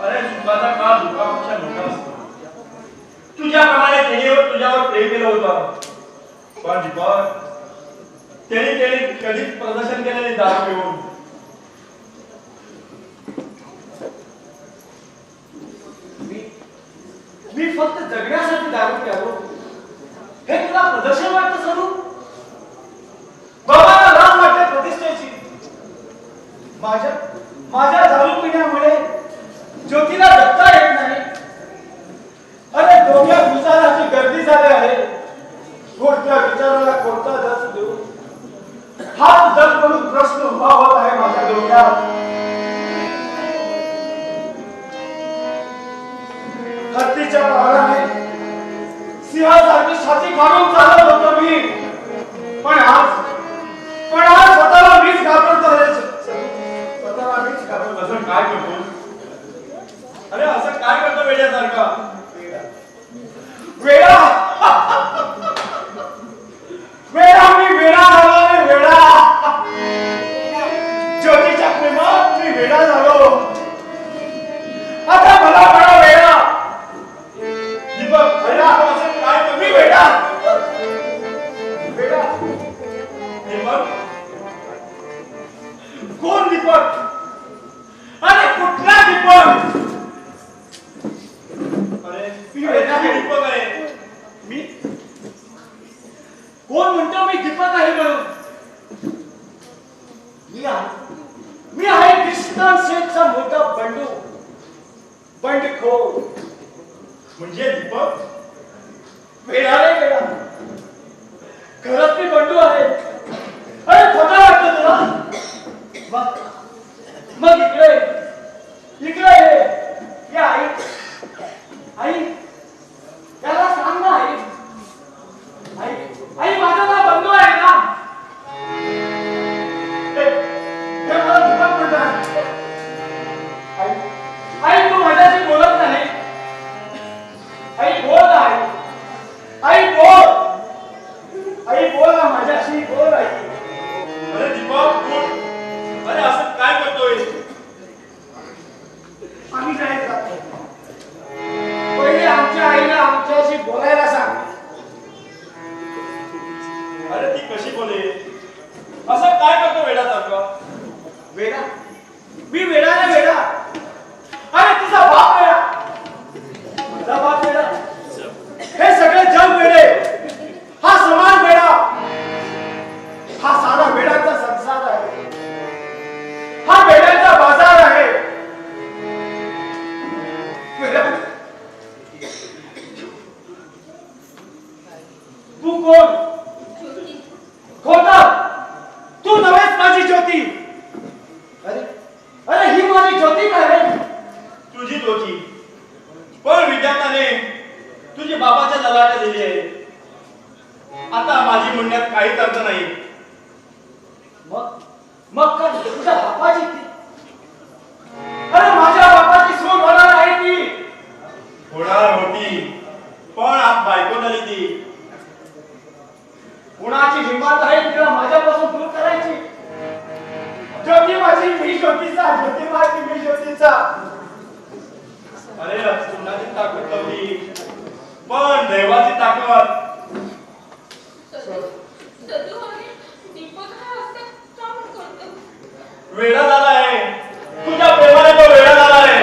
अरे सुखाचा काळ दुःखापेक्षा मोठा असतो. तुझ्याप्रमाणे तुझ्यावर प्रेम केलं होतं. पण दीपक, त्याने कधीच प्रदर्शन केलं नाही दारू पिऊन.
मी फक्त जगण्यासाठी दारू प्यालो हे तुला प्रदर्शन वाटतं सरू? बाबाला लाज वाटते प्रतिष्ठेची. माझ्या दारू पिण्यामुळे ज्योतीला जगता येत नाही. अरे डोक्या विचाराची गर्दी झाली आहे. कोणत्या विचाराला कोणता दर्श देऊ हाच जग म्हणून प्रश्न उभा होत आहे माझ्या डोक्यात. हत्तीच्या पावलाने सिंहासारखी छाती काढून चालत होतो मी. पण आज स्वतःला मीच घाबरतो रे. स्वतःला मीच घाबरतो.
असं काय करतो? अरे असं काय करतो वेड्यासारखा?
वेडा वेडा मी वेडा झालो रे. वेडा ज्योतीच्या प्रेमात मी वेडा झालो. आता मला बडा वेडा.
दीपक, अरे आपण असं काय करतो?
मी वेडा वेडा.
दीपक,
कोण दीपक? अरे कुठला दीपक?
अरे
मी
अरे
वेडा
तुम्ही
आहे.
दीपक आहे.
मी कोण म्हणतो मी दीपक आहे म्हणून? मी आहे कृष्णा शेठचा मोठा बंडू. बंडखोर.
म्हणजे दीपक,
वेडा रे वेडा. खरंच मी बंडू आहे. अरे खोटं वाटतं तुला? मग इकडे ये. या आई त्याला सांग ना. आई माझं नाव बंडू आहे ना. हे मला दीपक म्हणतात. आई तू माझ्याशी बोलत नाही. आई बोल ना. आई बोल ना माझ्याशी बोल. आई
अरे दीपक, उठ. अरे असं काय करतोय?
सुशिक्षित होती, पण विद्यार्थ्याने तुझी बाबाच्या ललाट दिली आहे. आता माझी म्हणण्यात काहीच अर्थ नाही. मग मग काय तुझ्या बापाची ती? अरे माझ्या बापाची सून होणार आहे ती. होणार होती, पण आज बायको झाली ती. कुणाची हिंमत आहे तिला माझ्यापासून दूर करायची? ज्योती माझी, मी ज्योतीचा, ज्योती माझी, मी ज्योतीचा. अरे कुणाची ताकद नव्हती, पण देवाची ताकद.
सदू आणि दीपक हा असं का करतो?
वेडा झाला आहे तुझ्या प्रेमाने, तो वेडा झाला आहे.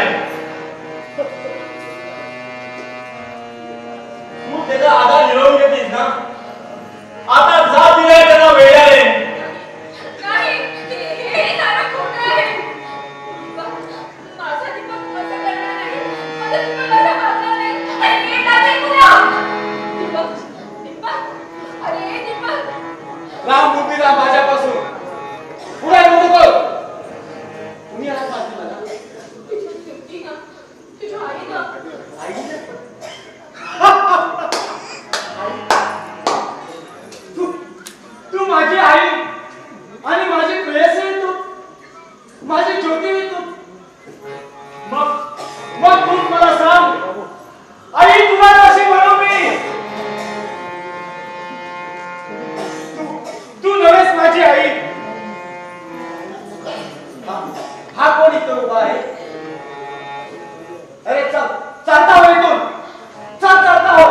तू त्याचा आधार मिळवून घेतलीस ना, आता जा दिलाय त्याला वेड्याने.
नाही, हे सारं खोटं आहे. माझा दीपक असं करणार नाही. माझा दीपक असं करणार नाही. अरे हे टाकेल तुला. दीपक, दीपक, अरे दीपक.
राम मूर्ती राम माझ्यापासून पुढे नको. तुम्ही आज माझी मला
तुझी ना, तुझ्या आई ना.
तू माझी आई आणि माझी प्रेयसी तू, माझी ज्योती तू. मग तू मला सांग, आई तुला कशी म्हणू मी? तू नव्हेस माझी आई. हा कोण इथं उभा आहे? अरे चल, चालता हो इथून. चल, चालता हो.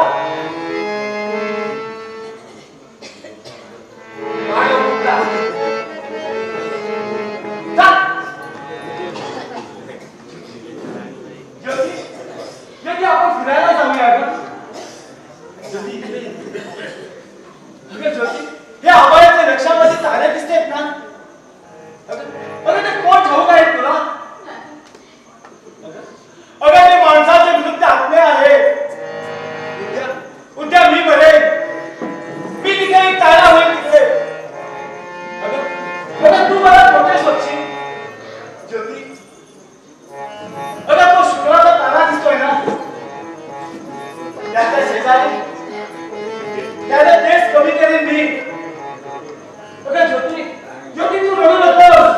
आपण फिरायला जाऊया का? ज्योती, ज्योती, हे आबाळ्याच्या रक्षामध्ये तारे दिसतेत ना? अगं ते कोण ठाऊक आहेत तुला? अगं ते माणसाचे विरुद्ध आत्मे आहे. उद्या मी मरेन, मी तिथे एक तारा होईल तिथे. अगं तू मला खोटे शोधशील ज्योती. अगं तो शुक्राचा तारा दिसतोय ना, त्याच्या शेजारी त्याने तेच कमी केले मी. अगं ज्योती, ज्योती तू रडू नकोस.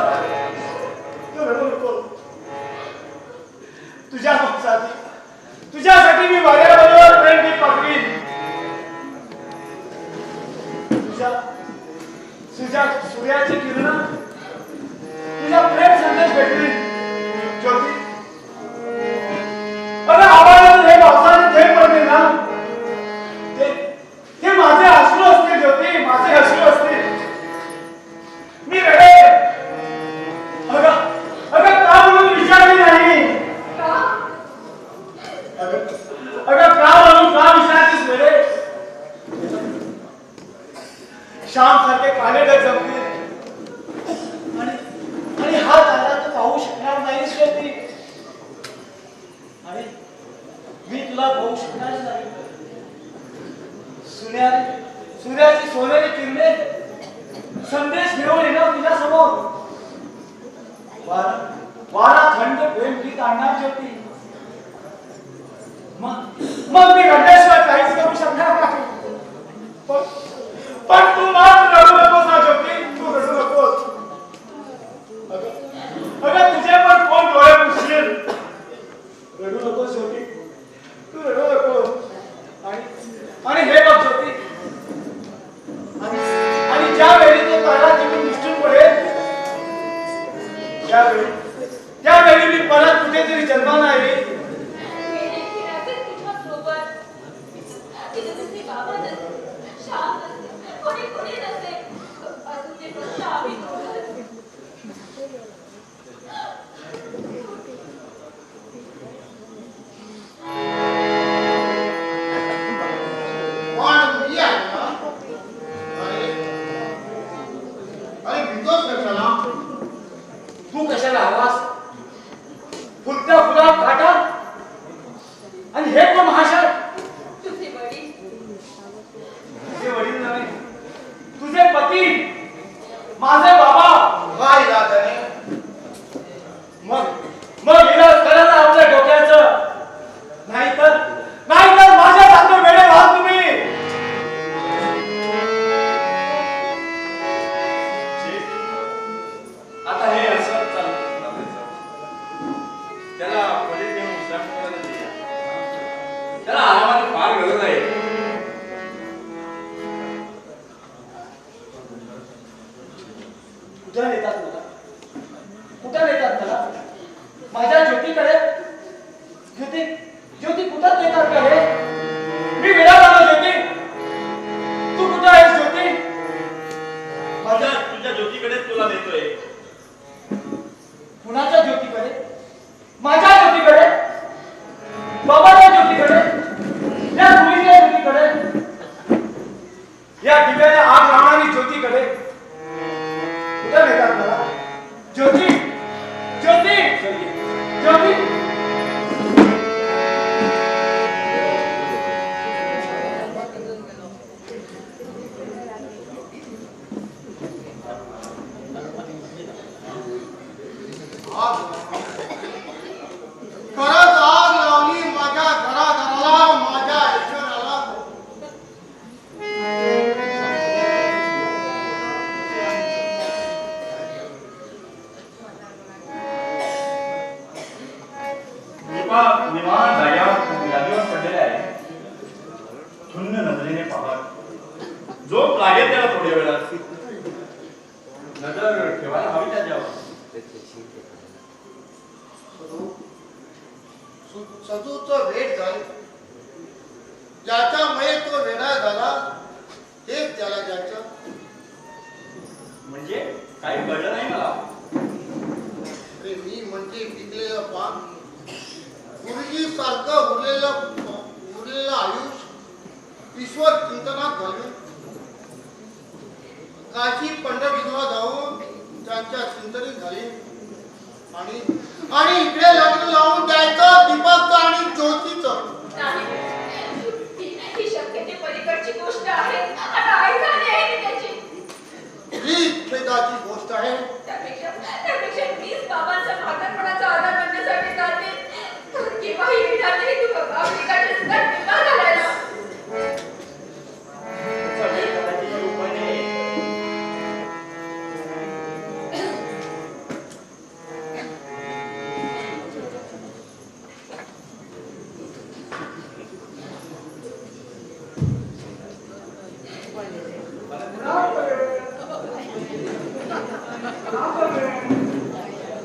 तू रडू नको. तुझ्यासाठी मी वाऱ्याबरोबर प्रेम गीत पाठवीन. तुझ्या सूर्याची किरण तुझा प्रेम संदेश भेटतील ज्योती. अगं आवाजातून हे पावसाने थेंब पडले ना, ते माझे अश्रू असते ज्योती, माझे अश्रू असते. मी रडे. अगं का म्हणून विचारले नाही? अगं का म्हणून का विचारतेस वेळे? श्याम सारखे काळे डग जमतील आणि हा तारा तू पाहू शकणार नाहीस ज्योती. आणि मी तुला पाहू शकणार नाही. सूर्याची सोनेरी किरणे संदेश घेऊन येणार तुझ्या समोर. वारा थंड प्रेम गीत आणणार ज्योती. मग मी रडल्याशिवाय काहीच करू शकणार नाही. पण तू मात्र रडू नकोस ना ज्योती, तू रडू नकोस. अगं तुझे पण कोण डोळे पुसतील. रडू नकोस ज्योती, तू रडू नकोस. आणि हे बघ ज्योती, आणि ज्यावेळी तो तारा तिथून निष्ठून पडेल, त्यावेळी मी परत कुठेतरी जन्माला येईल.
बाबा नसते, श्याम नसते, कोणी नसते.
गरज आहे.
कुठं नेतात मला? कुठं नेतात मला? माझ्या ज्योतीकडे? ज्योती ज्योती कुठं नेतात का हे? मी वेळा झालो ज्योती. तू कुठं आहेस ज्योती?
तुझ्या ज्योतीकडेच तुला नेतोय.
कुणाच्या ज्योतीकडे? माझ्या ज्योतीकडे? बाबाच्या ज्योतीकडे? या मुलीच्या ज्योतीकडे? या दिव्याने आग लावणारी ज्योतीकडे? कुठं नेतात मला? ज्योती ज्योती ज्योती.
खरंच आग लावली माझ्या घराघराला, माझ्या ऐश्वर्याला.
निवांत जागेवर पडलेले आहे. धुन्न नजरेने पाहत झोप लागेल त्याला थोड्या वेळात. नजर ठेवायला हवी त्याच्यावर.
सदूचं भेट झाली, ज्याच्यामुळे तो वेडा झाला हेच त्याला ज्याचं.
म्हणजे काही कळलं नाही मला.
अरे मी म्हणजे पिकलेलं पान, गुरुजी सारखं उरलेलं आयुष्य ईश्वर चिंतनात घालवे. काशी पंढरपूरला जाऊन त्यांच्या चिंतनीत झाली आणि इकडे लग्न लावून द्यायचं दीपकचं आणि ज्योतीचं.
ही शक्यते पलीकडची गोष्ट आहे. आता आई झाली आहे मी त्याची.
रीत भेदाची गोष्ट आहे.
त्यापेक्षा मीच बाबांच्या म्हातारपणाचा आधार बनण्यासाठी जाते. तर केव्हा येणार नाही तू बाबा एकाच्या सुद्धा विवाह घालायला.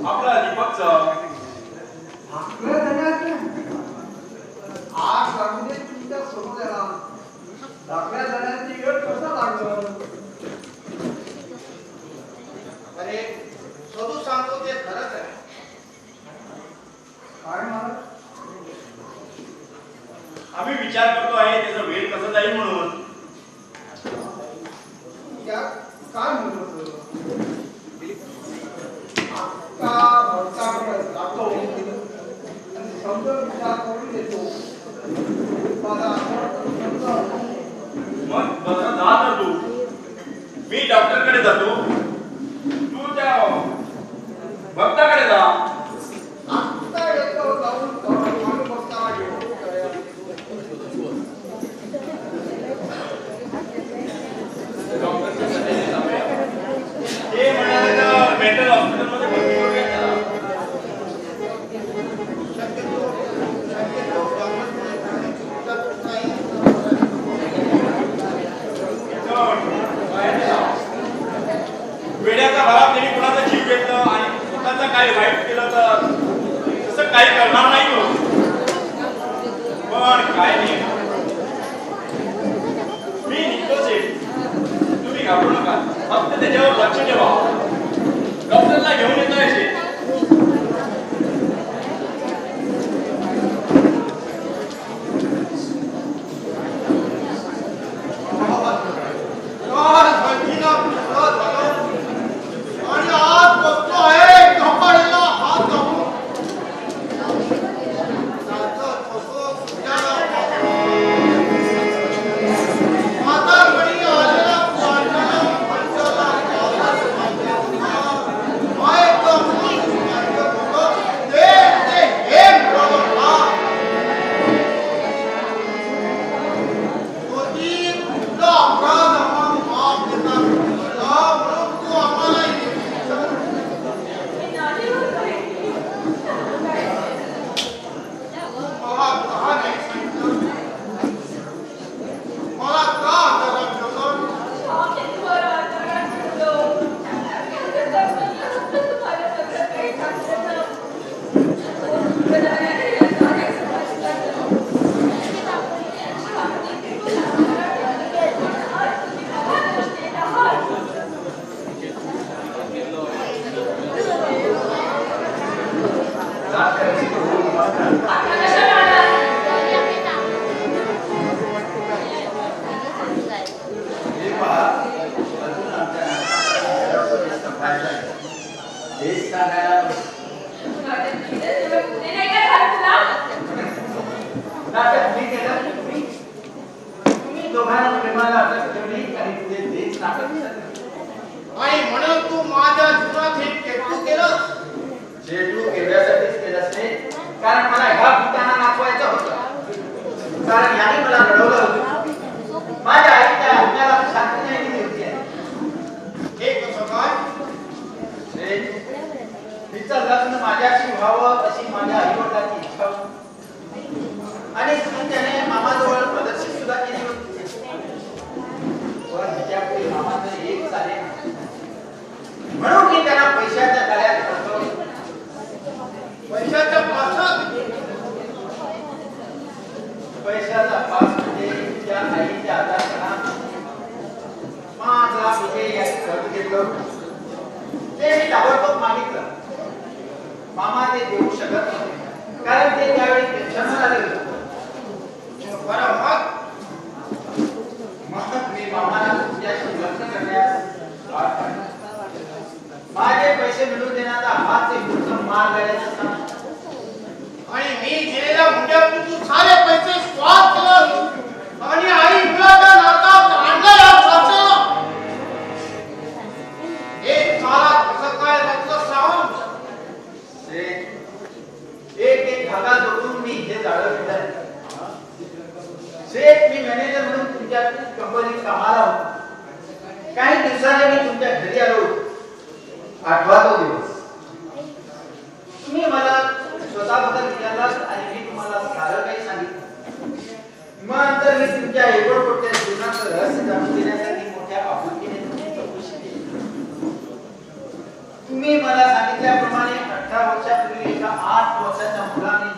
आपला दीपकचं
आग लागून तुमच्या समोर दाखल्या जाण्याची वेळ कसा लागलं?
अरे सदू सांगतो ते खरंच आहे.
काय मला
आम्ही विचार करतो आहे त्याचा वेळ कसा जाईल म्हणून.
काय म्हणत होतो? अक्का भक्ताकडे जातो आणि समजा विचार करून देतो. मला
मग बसा जा तर तू. मी डॉक्टरकडे जातो, तू त्या भक्ताकडे जा.
आत्ता येतो जाऊन भक्ताला घेऊन.
ते म्हणाले तर मेंटल हॉस्पिटलमध्ये भरती करूया त्याला. वेड्याचा भरात त्यांनी कुणाचा जीव घेतलं आणि स्वतःचा काय वाईट केलं
हे जाळं फिरलं. शेठ, मी मॅनेजर म्हणून तुमच्या कंपनीत कामाला होतो. काही दिवसांनी मी तुमच्या घरी आलो. आठवा तो दिवस. तुम्ही मला स्वतःबद्दल विचारलात आणि मी तुम्हाला सारं काही सांगितलं. मग नंतर मी तुमच्या एवढ्या जीवनाचं रहस्य जाणून घेण्यासाठी मोठ्या आपुलकीने तुमची चौकशी केली. तुम्ही मला सांगितल्याप्रमाणे 18 वर्षापूर्वी एका 8 वर्षाच्या मुलाने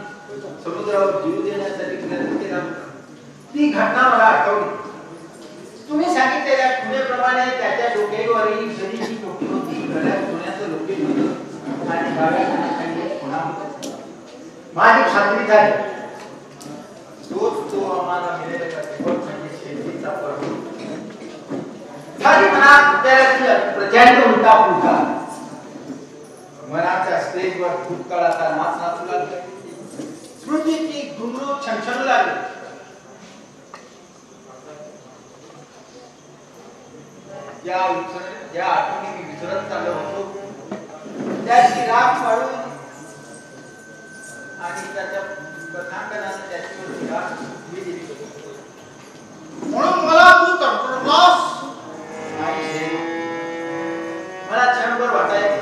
समुद्रावर जीव देण्यासाठी प्रयत्न केला होता. ती घटना मला आठवली. तुम्ही सांगितलेल्या खुणेप्रमाणे त्याच्या डोक्यावरही जरीची टोपी होती, गळ्यात सोन्याचं लोकेट होतं आणि डाव्या कानाखाली एक खुणा होता. माझी खात्री झाली, तोच तो आम्हाला मिळालेला रिपोर्ट म्हणजे शेतीचा प्रभू. झाली मनात विचाराची प्रचंड उलटा पुलटा. मनाच्या स्टेजवर भूतकाळाचा नाच नाचू लागला. स्मृतीची घुंगरू छणछणू लागली. ज्या आठवणी मी विसरत चाललो होतो त्याची राख पाडून आणि त्याच्या कथांकनाने त्याची राख मी दिली.
म्हणून मला तू तडफडलास.
नाही शेठ, मला क्षणभर वाटायचं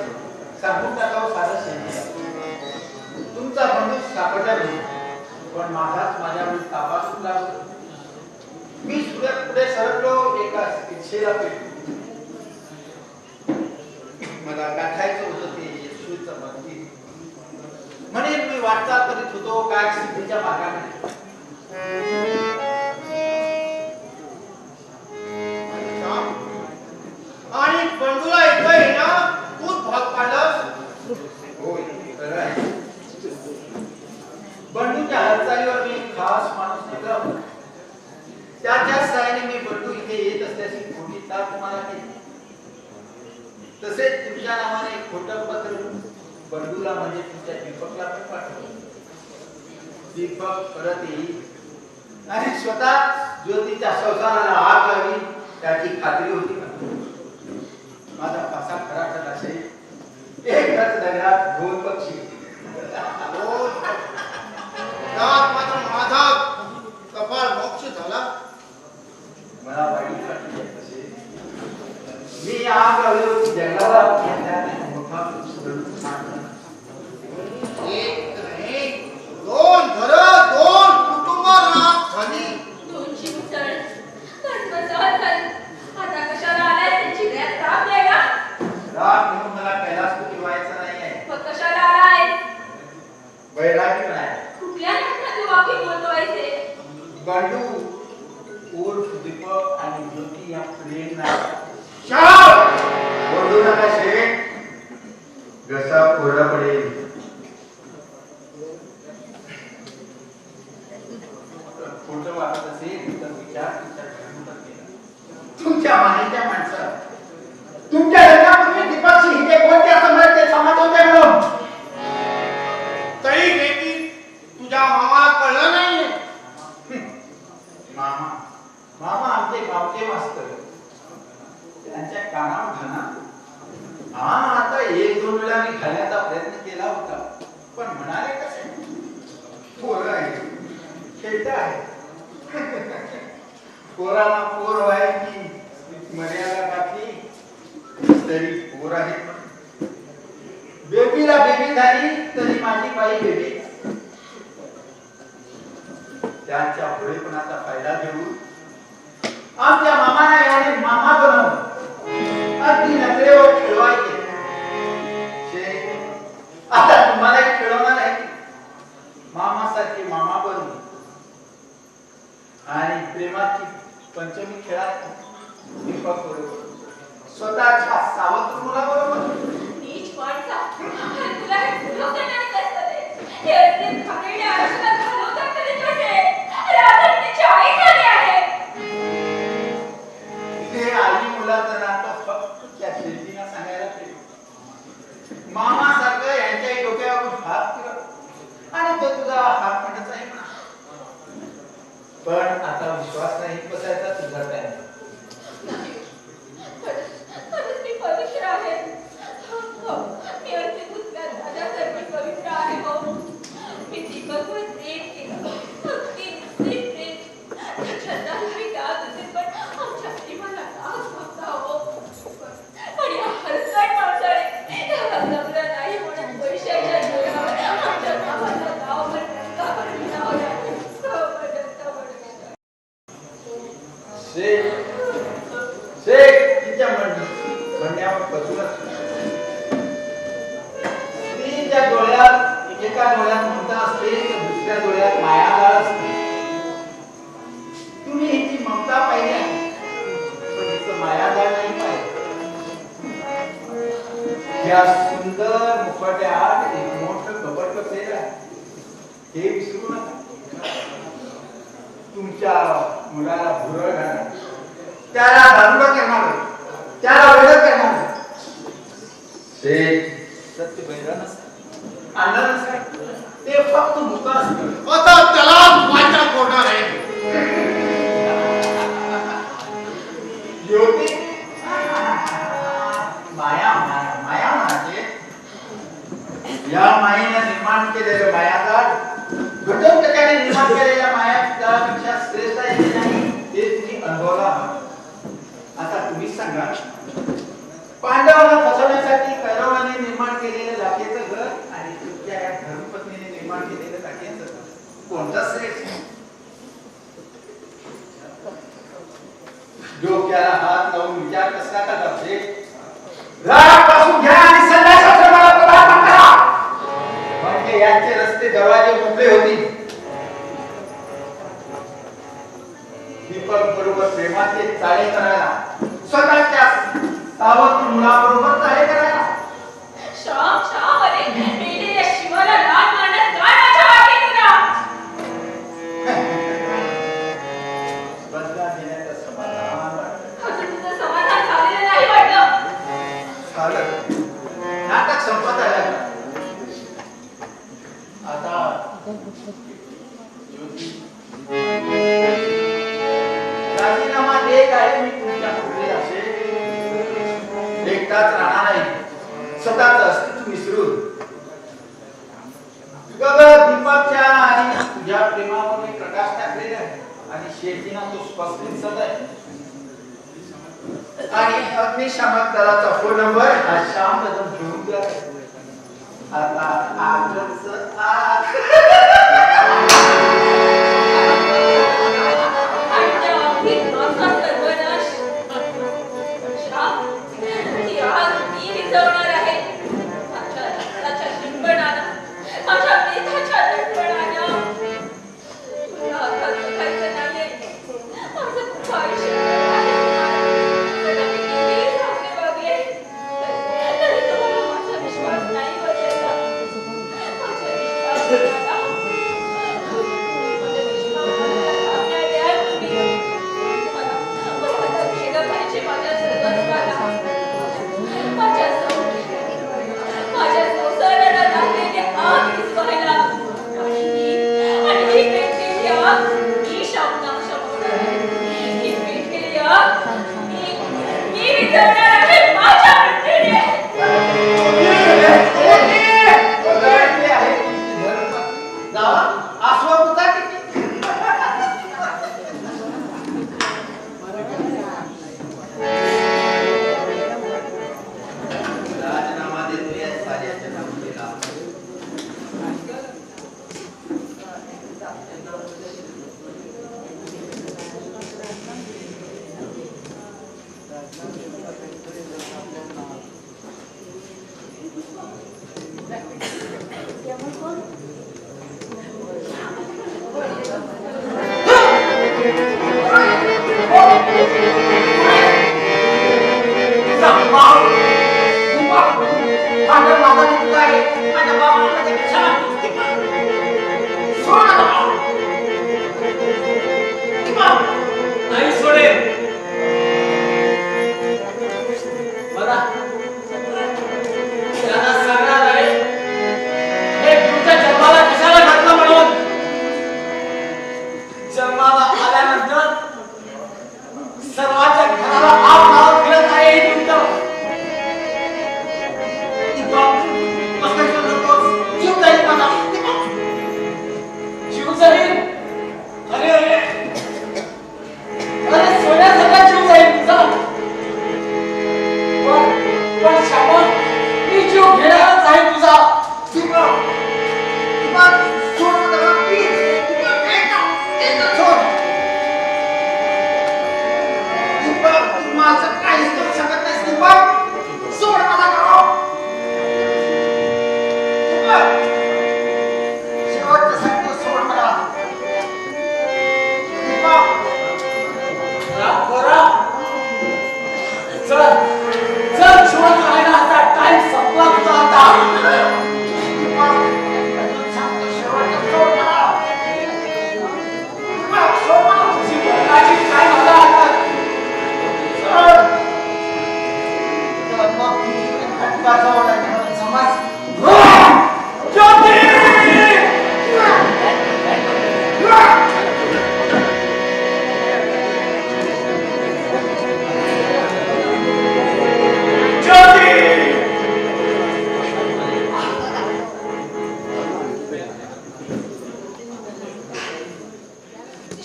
सांगून टाकावं सारं शेठ. तुमचा बंधू सापडला नाही, पण माझाच माझ्यावर ताबा सुटला. मी पुढे सरकलो. एका इच्छेला पेटलो. मला गाठायचं होतं ते येशूचं मंदिर. म्हणून मी वाटचाल करीत होतो काय सिद्धीच्या मार्गाने.
आणि बंडूला इथं येणं तूच भाग पाडलास.
होय, खरं आहे. बंडूच्या हालचालीवर मी खास माणूस नेमला होता. त्याच्याच साहाय्याने मी बंडू इथे येत असल्याची खोटी ताक तुम्हाला केली. तसेच तुमच्या नावाने एक खोटं पत्र बंडूला म्हणजे तुमच्या दीपकला पण पाठवलं. दीपक परत येईल आणि स्वतः ज्योतीच्या संसाराला आग लावी त्याची खात्री होती. माझा पासा खरा ठरला असेल. एकच नगरात दोन पक्षी.
त्यात मात्र माझा कपाळ मोक्ष झाला.
मला वाईट वाटले तसे. मी आग लावली होती जंगलाला. मोठा
एक नाही, दोन घरं, दोन कुटुंब राख झाली.
दोनची उसळ कर्मचार झाली. आता कशाला आलाय त्यांची गळ्यात ताप द्यायला?
राग म्हणून मला कैलासपती व्हायचं नाही आहे.
मग कशाला आलाय?
वैरागी पण आहे.
कुठल्या नाटकातले वाक्य बोलतोय ते?
बंडू उर्फ दीपक आणि ज्योती या प्रेम नाही.
शाब!
बोलू नका शेठ, घसा कोरडा पडेल. खोटं वाटत असेल तर विचार तुमच्या मानेच्या माणसाला. तुमच्या लग्नापूर्वी दीपकशी हिते कोणते असं ते समाज होते म्हणून.
तरी देखील तुझ्या मामाला कळलं नाहीये.
मामा मामा आमचे गावचे मास्तर. त्यांच्या कानावर घाना. हा आता 1-2 वेळा मी घालण्याचा प्रयत्न केला होता, पण म्हणाले कसे पोरं आहे, खेळता आहे. पोराला पोर व्हायची मर्यादा टाकली तरी पोर आहे. बेबीला बेबी झाली तरी माझी बाई बेबी. त्यांच्या भोळेपणाचा फायदा घेऊन आमच्या मामाला याने मामा बनवलं. अगदी नजरेवर खेळवायचे. आता तुम्हालाही खेळवणार आहे. मामासारखे मामा बनवून आणि प्रेमाची पंचमी खेळात दीपक बरोबर, स्वतःच्या सावत्र मुलाबरोबर.
नीच माणसा, तुला हे डोक्यात नाही कसं ते? हे अगदी खाकलेल्या आयुष्यात घालवतात तरी कसे? राधा तिची आई झाली आहे.
ते आई मुलाचं नातं फक्त त्या शेतीला सांगायला पाहिजे. मामासारखं यांच्याही डोक्यावर हात फिरव आणि तो तुझा हात म्हणत आहे म्हणा. पण आता विश्वास नाही बसायचा तुझा काय.
नाही. खरंच मी पवित्र आहे. हो, मी अगदी दुसऱ्या राजासारखी पवित्र आहे. हो, मी दीपकवर प्रेम केले.
डोळ्यात मायाजाळ असते. तुम्ही हिची ममता पाहिली आहे, पण हिचं मायाजाळ नाही पाहिजे. या सुंदर मुखट्यात एक मोठं कपट बसलेलं आहे, हे विसरू नका. तुमच्या मुलाला भुरळ घालणार, त्याला दारुडा करणार, त्याला वेळ करणार, ते सत्य बैरण असतं, अन्न नसतं, ते फक्त मुख असतं.
आता त्याला वाचा कोरणार आहे.
ज्योती माया माया माया म्हणजे या मायेने निर्माण केलेलं मायाजाळ घटोत्कचाने निर्माण केलेल्या मायाजाळापेक्षा श्रेष्ठ आहे की नाही ते तुम्ही अनुभवला आहात. आता तुम्हीच सांगा, पांडवांना फसवण्यासाठी कौरवाने निर्माण केलेलं लाखेचं घर आणि तुमच्या या धर्मपत्नीने निर्माण केलेलं लाखेचं घर कोणतं श्रेष्ठ? डोक्याला हात लावून विचार कसा करते? रागापासून घ्या आणि संन्यासाप्रमाणे पदार्पण करा, म्हणजे यांचे रस्ते दरवाजे मोकळे होतील. दीपक बरोबर प्रेमाचे चाळे करायला, स्वतःच्या सावत्र मुलाबरोबर चाळे करायला.
श्याम श्याम, अरे मेलेल्या शिवाला लाथ मारण्यात काय माझ्या वाटे तुला?
बदला घेण्याचं समाधान वाटतं.
अजून तुझं समाधान झालेलं नाही वाटलं.
झालं, नाटक संपत आलं. आता राजीनामा दे काय मी तुमच्या पुढे असे एकटाच राहणार नाही, स्वतःच अस्तित्व विसरून दीपकच्या आणि तुझ्या प्रेमावर मी प्रकाश टाकलेला आहे आणि शेतीना तो स्पष्ट दिसत आहे. आणि अग्निशामक दलाचा फोन नंबर हा श्याम कदम घेऊन द्या. आता आजच
सोड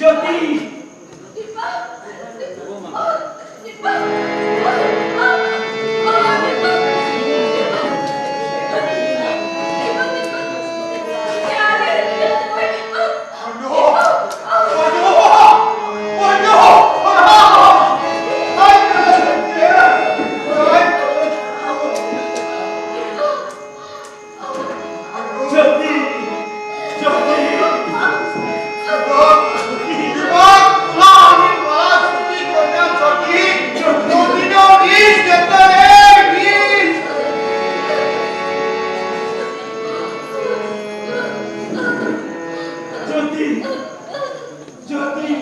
ज्योती ज्योती ज्योती ज्योती ज्योती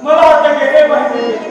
मला आता गेले पाहिजे